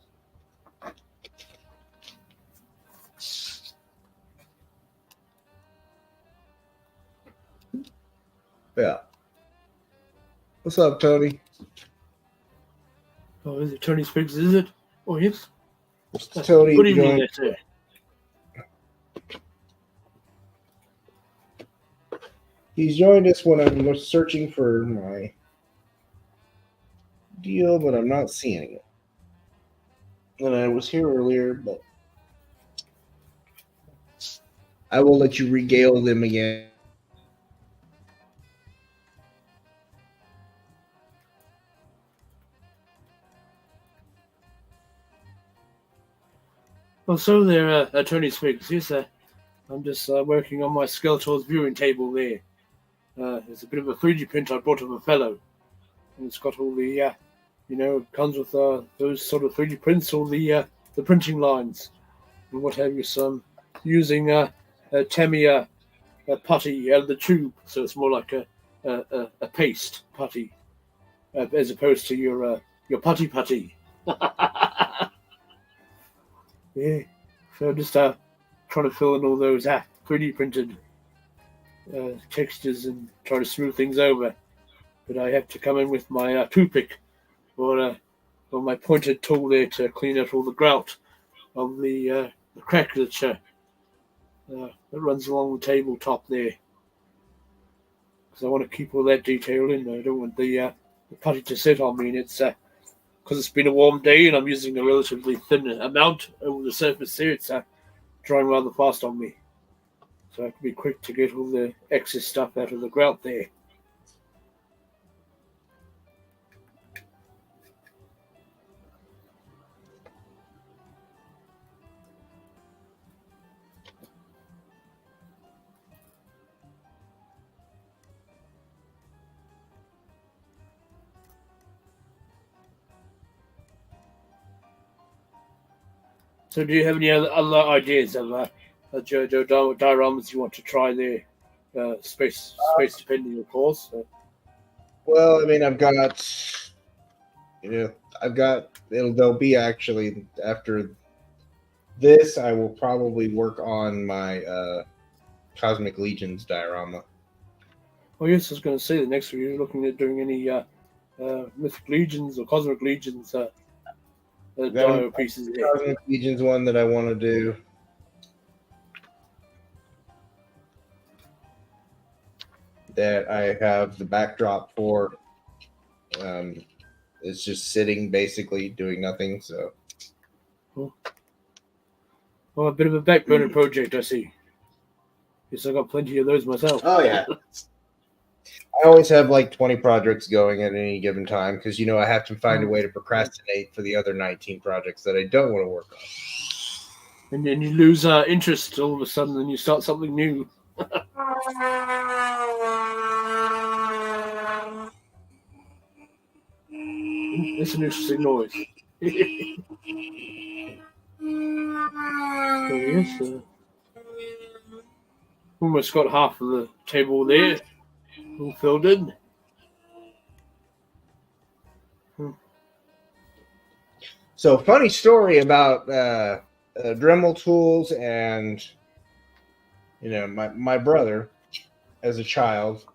Yeah. What's up, Tony? Oh, is it Tony Spriggs, is it? Oh, yes. Tony, good evening there, sir. He's joined us when I'm searching for my deal, but I'm not seeing it. And I was here earlier, but I will let you regale them again. Well, so there, Tony Spriggs. Yes, I'm just working on my Skeletor's viewing table there. It's a bit of a 3D print I bought of a fellow. And it's got all the, it comes with those sort of 3D prints, all the printing lines and what have you. So I'm using a Tamiya putty out of the tube, so it's more like a paste putty as opposed to your putty. Yeah, so I'm just trying to fill in all those 3D printed textures and try to smooth things over. But I have to come in with my toothpick or my pointed tool there to clean out all the grout of the crack that runs along the tabletop there. Because I want to keep all that detail in there. I don't want the putty to sit on me, and it's because it's been a warm day and I'm using a relatively thin amount over the surface there. It's drying rather fast on me, so I have to be quick to get all the excess stuff out of the grout there. So do you have any other ideas of JoJo dioramas you want to try there? Space depending, of course. Well, I mean, they'll be actually after this, I will probably work on my Cosmic Legions diorama. Oh yes, I was going to say the next one you're looking at doing any Mythic Legions or Cosmic Legions dio pieces. Cosmic Legions one that I want to do. that I have the backdrop for. It's just sitting, basically doing nothing. So, well, a bit of a back burner project, I see. Guess I got plenty of those myself. oh yeah, I always have like 20 projects going at any given time because I have to find a way to procrastinate for the other 19 projects that I don't want to work on. And then you lose interest all of a sudden, and you start something new. That's an interesting noise. So yes, almost got half of the table there, all filled in. So, funny story about Dremel tools and my brother, as a child,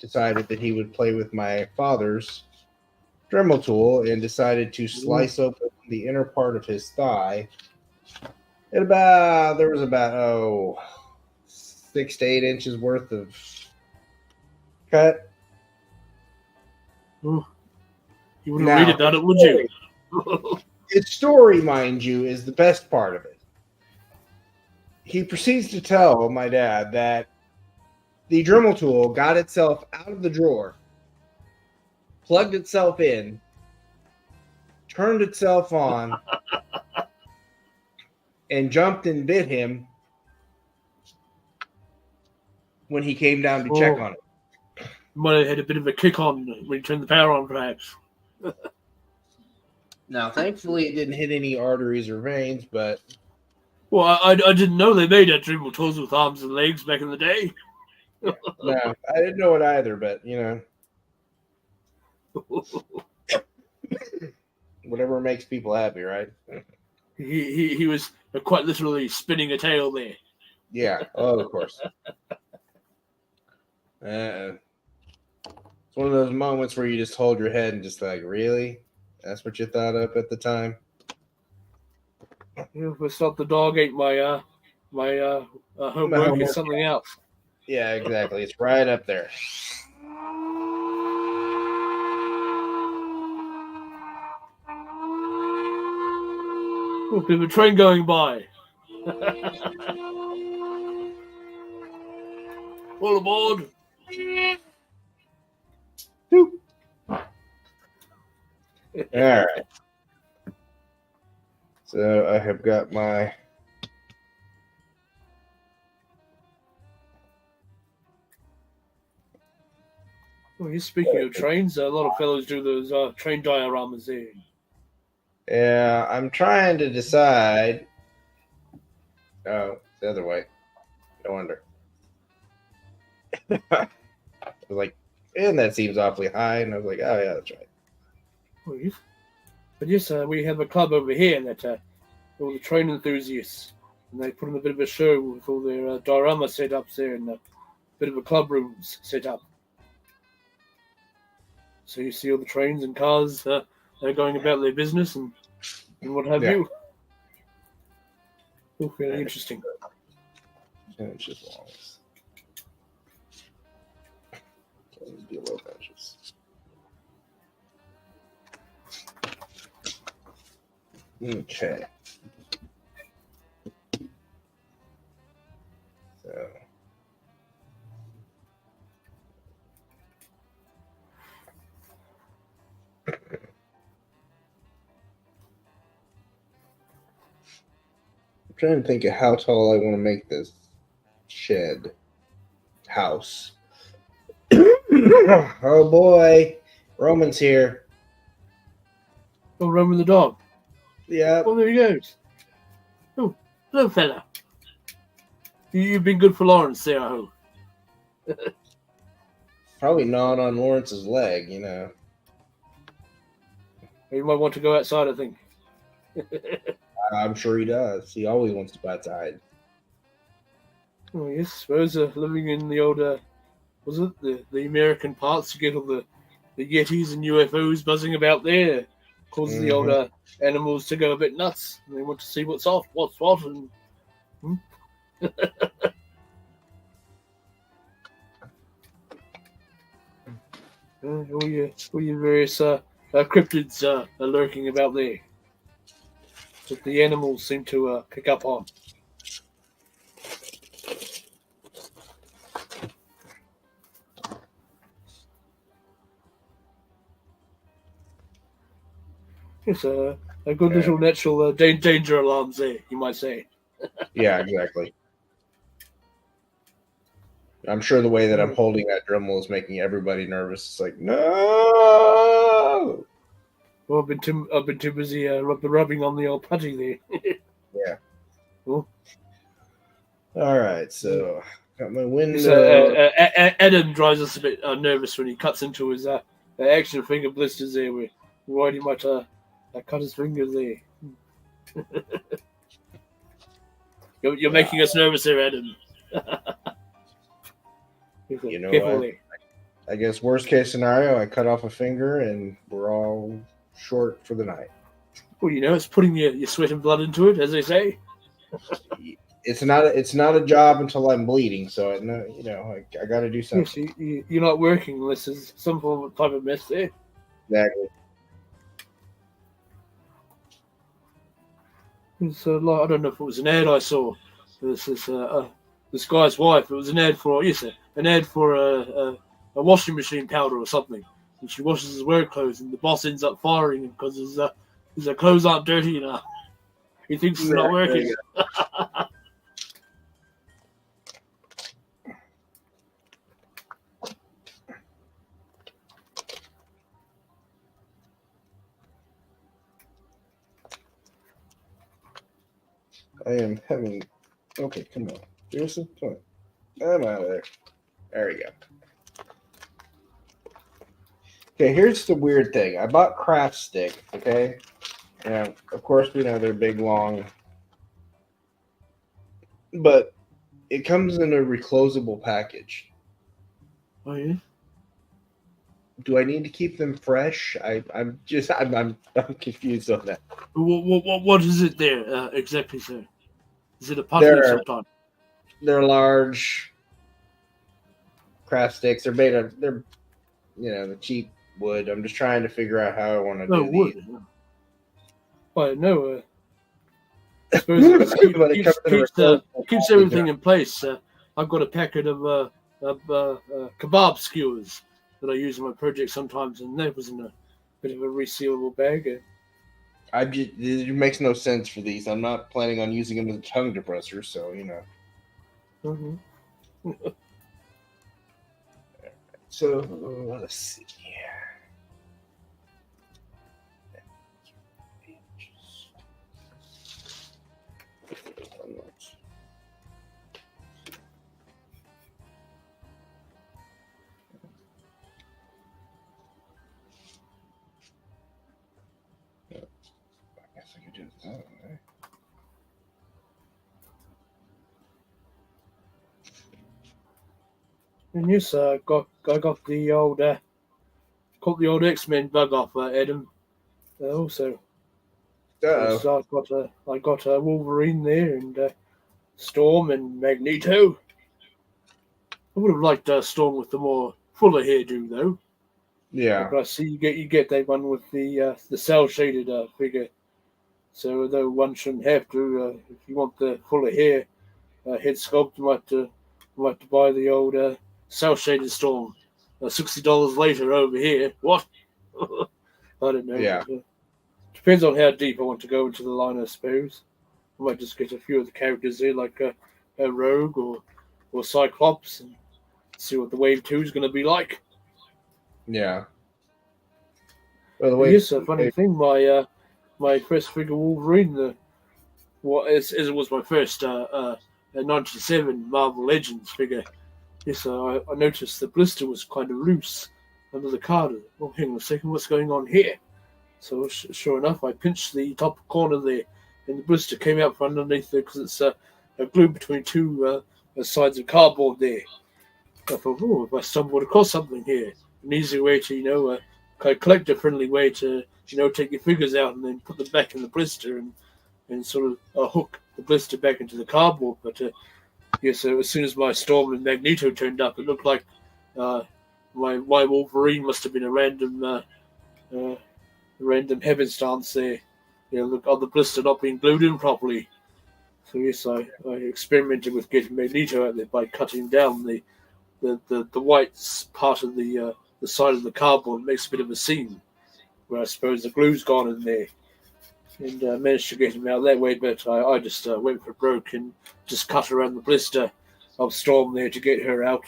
decided that he would play with my father's Dremel tool and decided to slice open the inner part of his thigh. There was about 6 to 8 inches worth of cut. You wouldn't read about it, would you? His story, mind you, is the best part of it. He proceeds to tell my dad that the Dremel tool got itself out of the drawer, plugged itself in, turned itself on, and jumped and bit him when he came down to check on it. Might have had a bit of a kick on when you turned the power on, perhaps. Now, thankfully, it didn't hit any arteries or veins, but... Well, I didn't know they made Dremel tools with arms and legs back in the day. No, I didn't know it either, but, whatever makes people happy, right? He was quite literally spinning a tail there. Yeah, of course. It's one of those moments where you just hold your head and just like, really? That's what you thought up at the time? If it's not the dog ate my homework, it's something else. Yeah, exactly. It's right up there. Oh, there's a train going by. All aboard. All right. So I have got my... Well, speaking of trains, a lot of fellows do those train dioramas there. Yeah, I'm trying to decide. Oh, the other way. No wonder. I was like, and that seems awfully high. And I was like, oh, yeah, that's right. Oh, yes. But yes, we have a club over here that all the train enthusiasts, and they put on a bit of a show with all their diorama setups there and a bit of a club rooms set up. So you see all the trains and cars they're going about their business and what have you. Oh, very interesting. Inches long. Be 11 inches. Okay. So. I'm trying to think of how tall I want to make this house. Oh boy, Roman's here. Oh, Roman the dog. Yeah. Well, there he goes. Oh, hello, fella. You've been good for Lawrence there, I hope. Probably not on Lawrence's leg, You might want to go outside, I think. I'm sure he does. He always wants to go outside. Oh, yes, I suppose living in the old, was it the American parts, you get all the Yetis and UFOs buzzing about there, causes the old animals to go a bit nuts. And they want to see what's what, and All your various cryptids are lurking about there that the animals seem to pick up on. It's a good little natural danger alarms there, you might say. Yeah, exactly. I'm sure the way that I'm holding that Dremel is making everybody nervous. It's like, no. Well, I've been too busy rubbing on the old putty there. Yeah. Cool. All right, so got my window. So, Adam drives us a bit nervous when he cuts into his action finger blisters there. We're worried he might cut his fingers there. You're making us nervous there, Adam. You know what? I guess worst case scenario, I cut off a finger and we're all short for the night. Well, it's putting your sweat and blood into it, as they say. It's not a job until I'm bleeding, so I got to do something. Yes, you're not working unless there's some form of type of mess there. Exactly. So, I don't know if it was an ad I saw. This guy's wife. It was an ad for a washing machine powder or something. And she washes his work clothes, and the boss ends up firing him because his clothes aren't dirty enough. He thinks it's not working. I am having. Okay, come on. Seriously? Come on. I'm out of there. There we go. Okay, here's the weird thing. I bought craft stick, okay? And of course, we know they're big, long. But it comes in a reclosable package. Oh, yeah? Do I need to keep them fresh? I'm confused on that. What is it there exactly, sir? Is it a putty of some kind? They're large craft sticks. They're made of the cheap wood. I'm just trying to figure out how I want to do wood. these. Well, no. I suppose it keeps everything in place. I've got a packet of kebab skewers that I use in my project sometimes, and that was in a bit of a resealable bag. It makes no sense for these. I'm not planning on using them as a tongue depressor, so Mm-hmm. So let's see. And yes, I got the old X-Men bug off Adam. Also, so I got Wolverine there and Storm and Magneto. I would have liked Storm with the more fuller hairdo though. Yeah, but I see you get that one with the cell shaded figure. So though one shouldn't have to, if you want the fuller hair head sculpt, you might buy the old cell shaded Storm. $60 later over here. What? I don't know. Yeah. Depends on how deep I want to go into the line, I suppose. I might just get a few of the characters there, like a Rogue or Cyclops, and see what the Wave 2 is going to be like. Yeah. Well, yes, a funny thing. My first figure Wolverine, as it was my first 97 Marvel Legends figure. Yes, I noticed the blister was kind of loose under the card. Oh, hang on a second, what's going on here? So sure enough, I pinched the top corner there, and the blister came out from underneath there because it's glued between two sides of cardboard there. I thought, if I stumbled across something here, an easy way to, a collector-friendly way to, take your figures out and then put them back in the blister and sort of hook the blister back into the cardboard. But so as soon as my Storm and Magneto turned up, it looked like my Wolverine must have been a random happenstance there. Look on the blister not being glued in properly. So yes, I experimented with getting Magneto out there by cutting down the white part of the side of the cardboard. It makes a bit of a seam where I suppose the glue's gone in there, and managed to get him out that way. But I just went for broke and just cut around the blister of Storm there to get her out.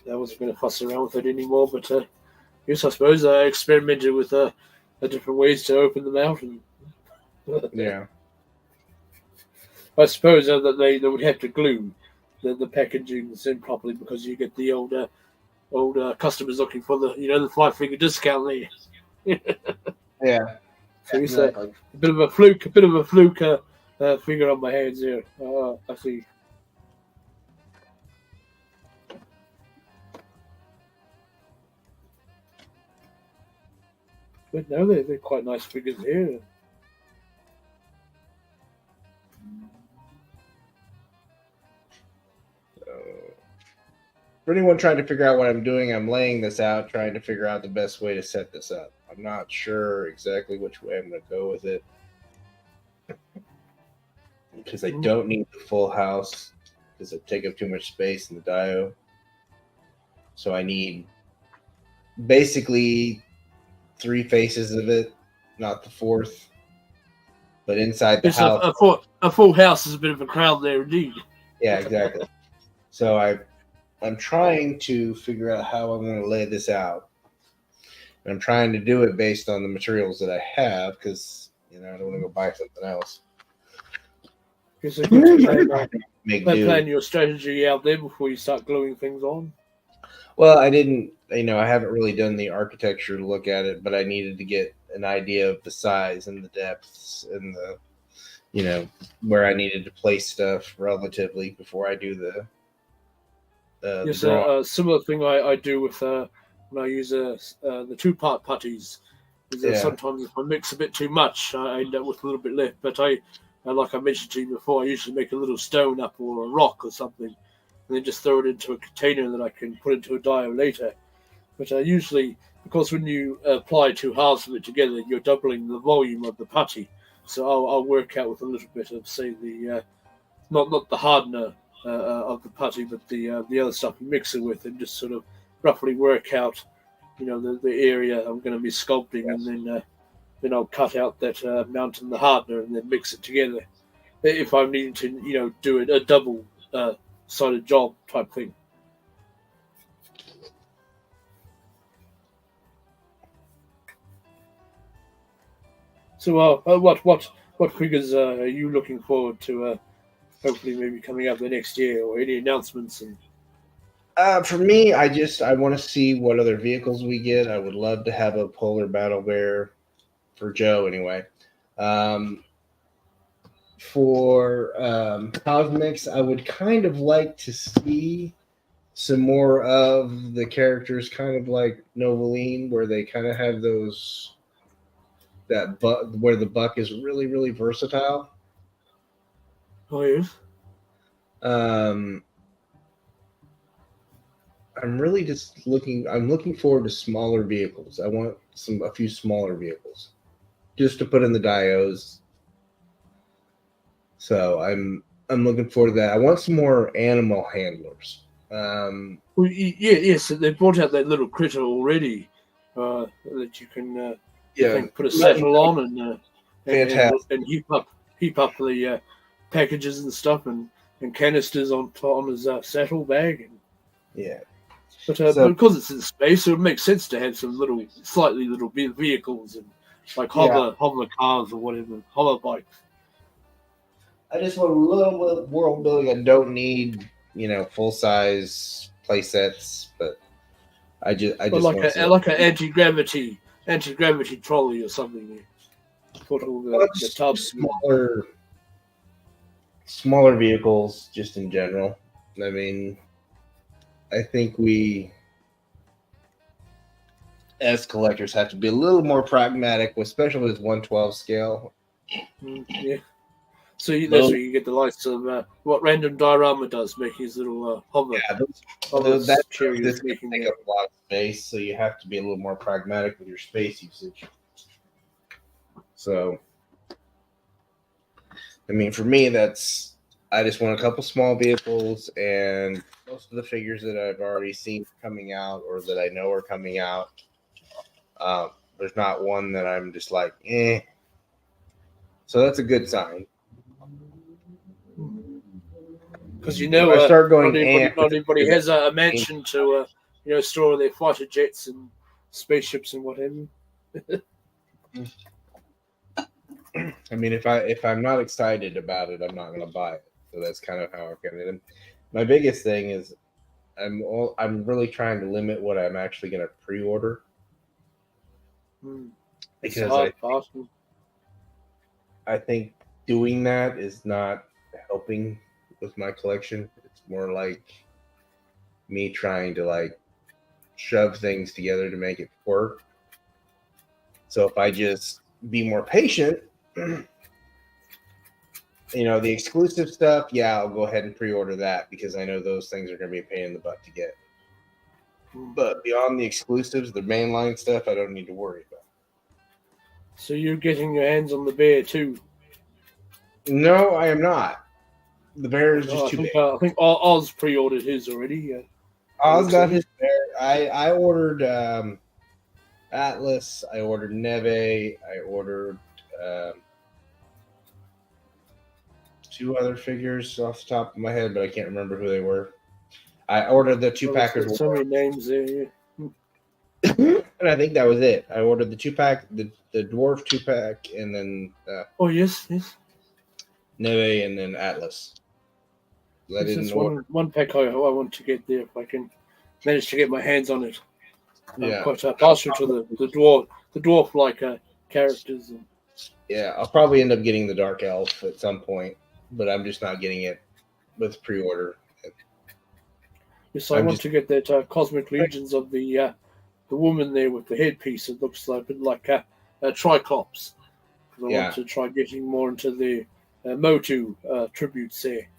I wasn't going to fuss around with it anymore, but yes, I suppose I experimented with different ways to open them out, and yeah. I suppose that they would have to glue the packaging in properly because you get the old customers looking for the 5-figure discount there. Yeah. So it's a bit of a fluke figure on my hands there. I see. But no, they're quite nice figures here. For anyone trying to figure out what I'm doing, I'm laying this out, trying to figure out the best way to set this up. I'm not sure exactly which way I'm going to go with it, because I don't need the full house because it take up too much space in the dio. So I need basically 3 faces of it, not the 4th. But inside the house, a full house is a bit of a crowd there, indeed. Yeah, exactly. So I'm trying to figure out how I'm going to lay this out. And I'm trying to do it based on the materials that I have because I don't want to go buy something else. Plan your strategy out there before you start gluing things on. Well, I didn't. I haven't really done the architecture to look at it, but I needed to get an idea of the size and the depths and the, where I needed to place stuff relatively before I do the. Yes, a similar thing I do with when I use the 2-part putties. Sometimes if I mix a bit too much, I end up with a little bit left. But like I mentioned to you before, I usually make a little stone up or a rock or something, and then just throw it into a container that I can put into a dio later. But usually, because when you apply 2 halves of it together, you're doubling the volume of the putty. So I'll work out with a little bit of, say, the not the hardener of the putty, but the other stuff you mix it with, and just sort of roughly work out, the area I'm going to be sculpting, and then I'll cut out that amount in the hardener and then mix it together. If I'm needing to, do a double sided job type thing. So, what figures are you looking forward to? Hopefully, maybe coming up the next year, or any announcements? And for me, I want to see what other vehicles we get. I would love to have a Polar Battle Bear for Joe, anyway. For Cosmics, I would kind of like to see some more of the characters, kind of like Novaline, where they kind of have where the buck is really, really versatile. Oh yes. I'm really just looking forward to smaller vehicles. I want a few smaller vehicles just to put in the dios. So I'm looking forward to that. I want some more animal handlers. Yes, they brought out that little critter already that you can put a saddle on and heap up the packages and stuff and canisters on his saddle bag. But because it's in space, it would make sense to have some slightly little vehicles and like hover cars or whatever, hover bikes. I just want a little world building. I don't need full size play sets, but I just like an anti-gravity trolley or something. Put all the tubs, smaller vehicles, just in general. I mean, I think we, as collectors, have to be a little more pragmatic, especially with 1/12 scale. Yeah. So that's where you get the likes of what Random Diorama does, making his little hover. Yeah, That's making take up a lot of space, so you have to be a little more pragmatic with your space usage. So, I mean, for me, I just want a couple small vehicles, and most of the figures that I've already seen coming out or that I know are coming out, there's not one that I'm just like, eh. So that's a good sign. Because I start going, not everybody has a mansion to store their fighter jets and spaceships and whatever. I mean, if I'm not excited about it, I'm not going to buy it. So that's kind of how I get it. And my biggest thing is I'm really trying to limit what I'm actually going to pre-order. Because I think doing that is not helping with my collection. It's more like me trying to like shove things together to make it work. So if I just be more patient, the exclusive stuff, yeah, I'll go ahead and pre-order that because I know those things are going to be a pain in the butt to get. But beyond the exclusives, the mainline stuff, I don't need to worry about. So you're getting your hands on the bear too? No, I am not. The bear is just too big. I think Oz pre-ordered his already. Oz got his bear. I ordered Atlas. I ordered Neve. I ordered two other figures off the top of my head, but I can't remember who they were. I ordered the two packers. So many names there. Yeah. And I think that was it. I ordered the 2-pack, the dwarf 2-pack, and then yes, Neve, and then Atlas. This is one pack I want to get there if I can manage to get my hands on it. Yeah, quite partial to the dwarf like characters. Yeah, I'll probably end up getting the Dark Elf at some point, but I'm just not getting it with pre-order. Yes, I want to get that Cosmic Legions of the woman there with the headpiece. It looks like a bit like a Triclops. I want to try getting more into the Motu tributes there.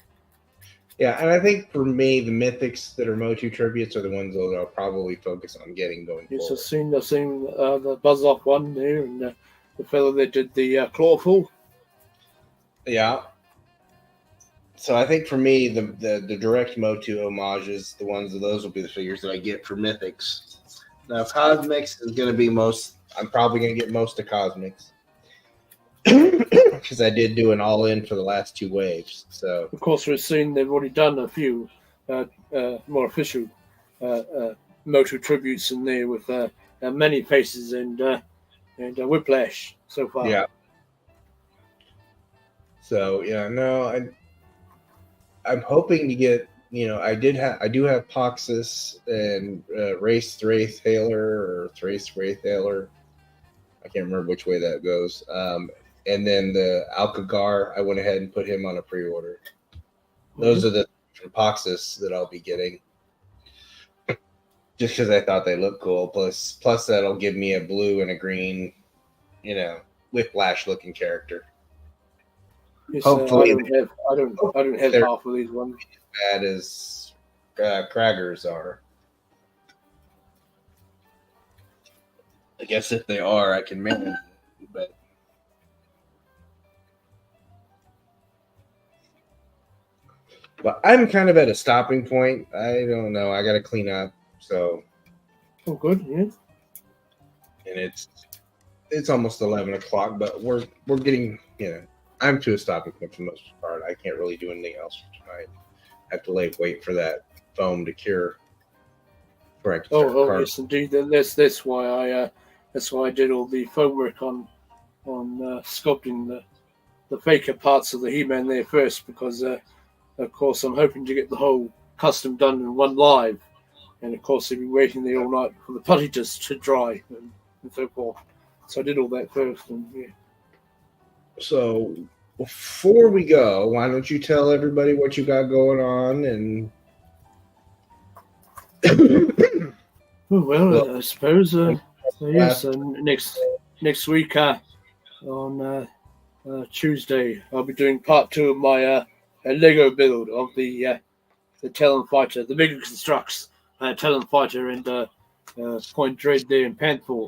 Yeah, and I think for me, the mythics that are Motu tributes are the ones that I'll probably focus on getting going forward. Yes, I've seen the Buzz Off one there, and the fellow that did the Clawful. Yeah. So I think for me, the direct Motu homages, those will be the figures that I get for mythics. Now, Cosmics is going to be I'm probably going to get most of Cosmics. Because I did do an all-in for the last 2 waves. So of course, we've seen they've already done a few more official Motu tributes in there with many faces and Whiplash so far. Yeah. So I'm hoping to get. I do have Poxus and Thrace Thaler or Thrace Thaler. I can't remember which way that goes. And then the Alcagar, I went ahead and put him on a pre-order. Those are the from Poxus that I'll be getting. Just because I thought they look cool. Plus that'll give me a blue and a green, Whiplash looking character. Yes, hopefully, I don't have half of these ones. As bad as Kraggers are. I guess if they are, I can manage it, but I'm kind of at a stopping point. I don't know. I got to clean up. So. Oh, good. Yeah. And it's almost 11 o'clock, but we're getting. I'm to a stopping point for the most part. I can't really do anything else for tonight. I have to wait for that foam to cure. Yes, indeed. That's why I did all the foam work on sculpting the faker parts of the He-Man there first, because of course I'm hoping to get the whole custom done in one live, and of course they'll be waiting there all night for the putty to dry and so forth. So I did all that first, and yeah. So before we go, why don't you tell everybody what you got going on? And I suppose yes. Next week on Tuesday, I'll be doing part 2 of my Lego build of the Talon Fighter, the Mega Constructs Talon Fighter and Point Dread there in Panther.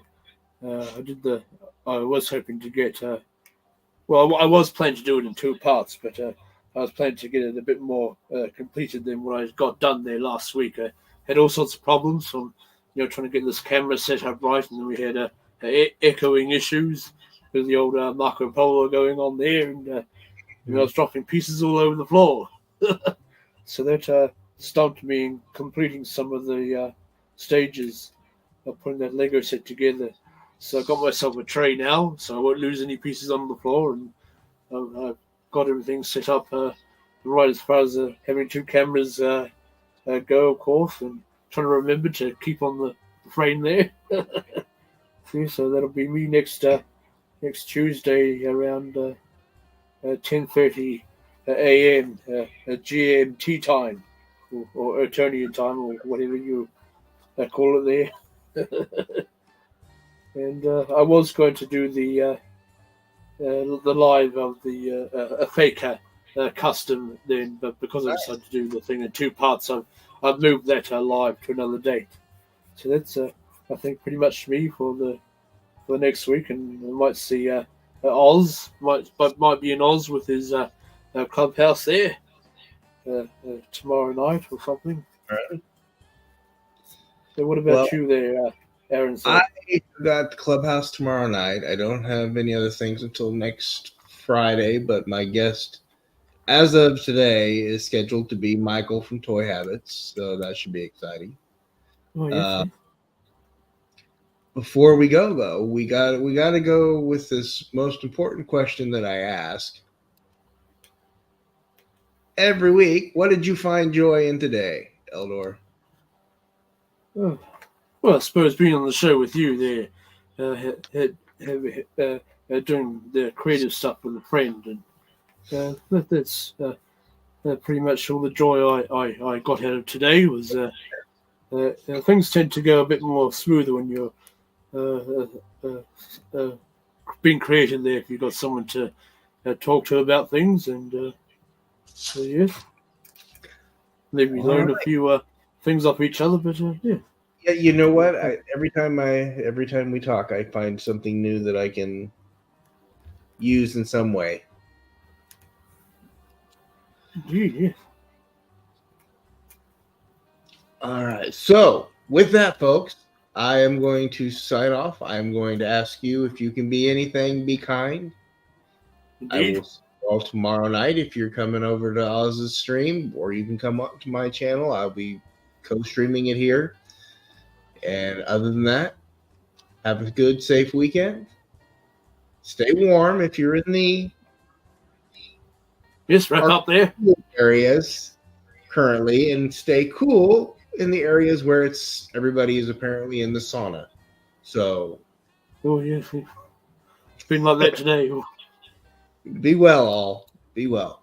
I was hoping to get. I was planning to do it in 2 parts, but I was planning to get it a bit more completed than what I got done there last week. I had all sorts of problems from, trying to get this camera set up right, and then we had echoing issues with the old Marco Polo going on there, and I was dropping pieces all over the floor. So that stopped me in completing some of the stages of putting that Lego set together. So I got myself a tray now, so I won't lose any pieces on the floor, and I've got everything set up right as far as having 2 cameras go, of course, and trying to remember to keep on the frame there. See, so that'll be me next Tuesday around 10:30 a.m. GMT time, or Eternian time, or whatever you call it there. And I was going to do the live of the a faker custom then, but because I decided to do the thing in 2 parts, I've moved that live to another date. So that's I think pretty much me for the next week, and we might see Oz might be in Oz with his clubhouse there tomorrow night or something. All right. So what about you there, Aaron? I got the clubhouse tomorrow night. I don't have any other things until next Friday, but my guest, as of today, is scheduled to be Michael from Toy Habits, so that should be exciting. Oh, yes, Before we go, though, we got to go with this most important question that I ask every week. What did you find joy in today, Eldor? Oh. Well, I suppose being on the show with you there, doing the creative stuff with a friend, and that's pretty much all the joy I got out of today. Was things tend to go a bit more smoother when you're being creative there. If you've got someone to talk to about things, and so yes, maybe learn a few things off each other. But yeah. Yeah, you know what? Every time we talk, I find something new that I can use in some way. Yeah. All right. So with that, folks, I am going to sign off. I'm going to ask you if you can be anything, be kind. Indeed. I will see you all tomorrow night if you're coming over to Oz's stream, or you can come up to my channel. I'll be co-streaming it here. And other than that, have a good, safe weekend. Stay warm if you're in the wrap up there areas currently, and stay cool in the areas where everybody is apparently in the sauna. So, oh yes, it's been like that today. Be well, all. Be well.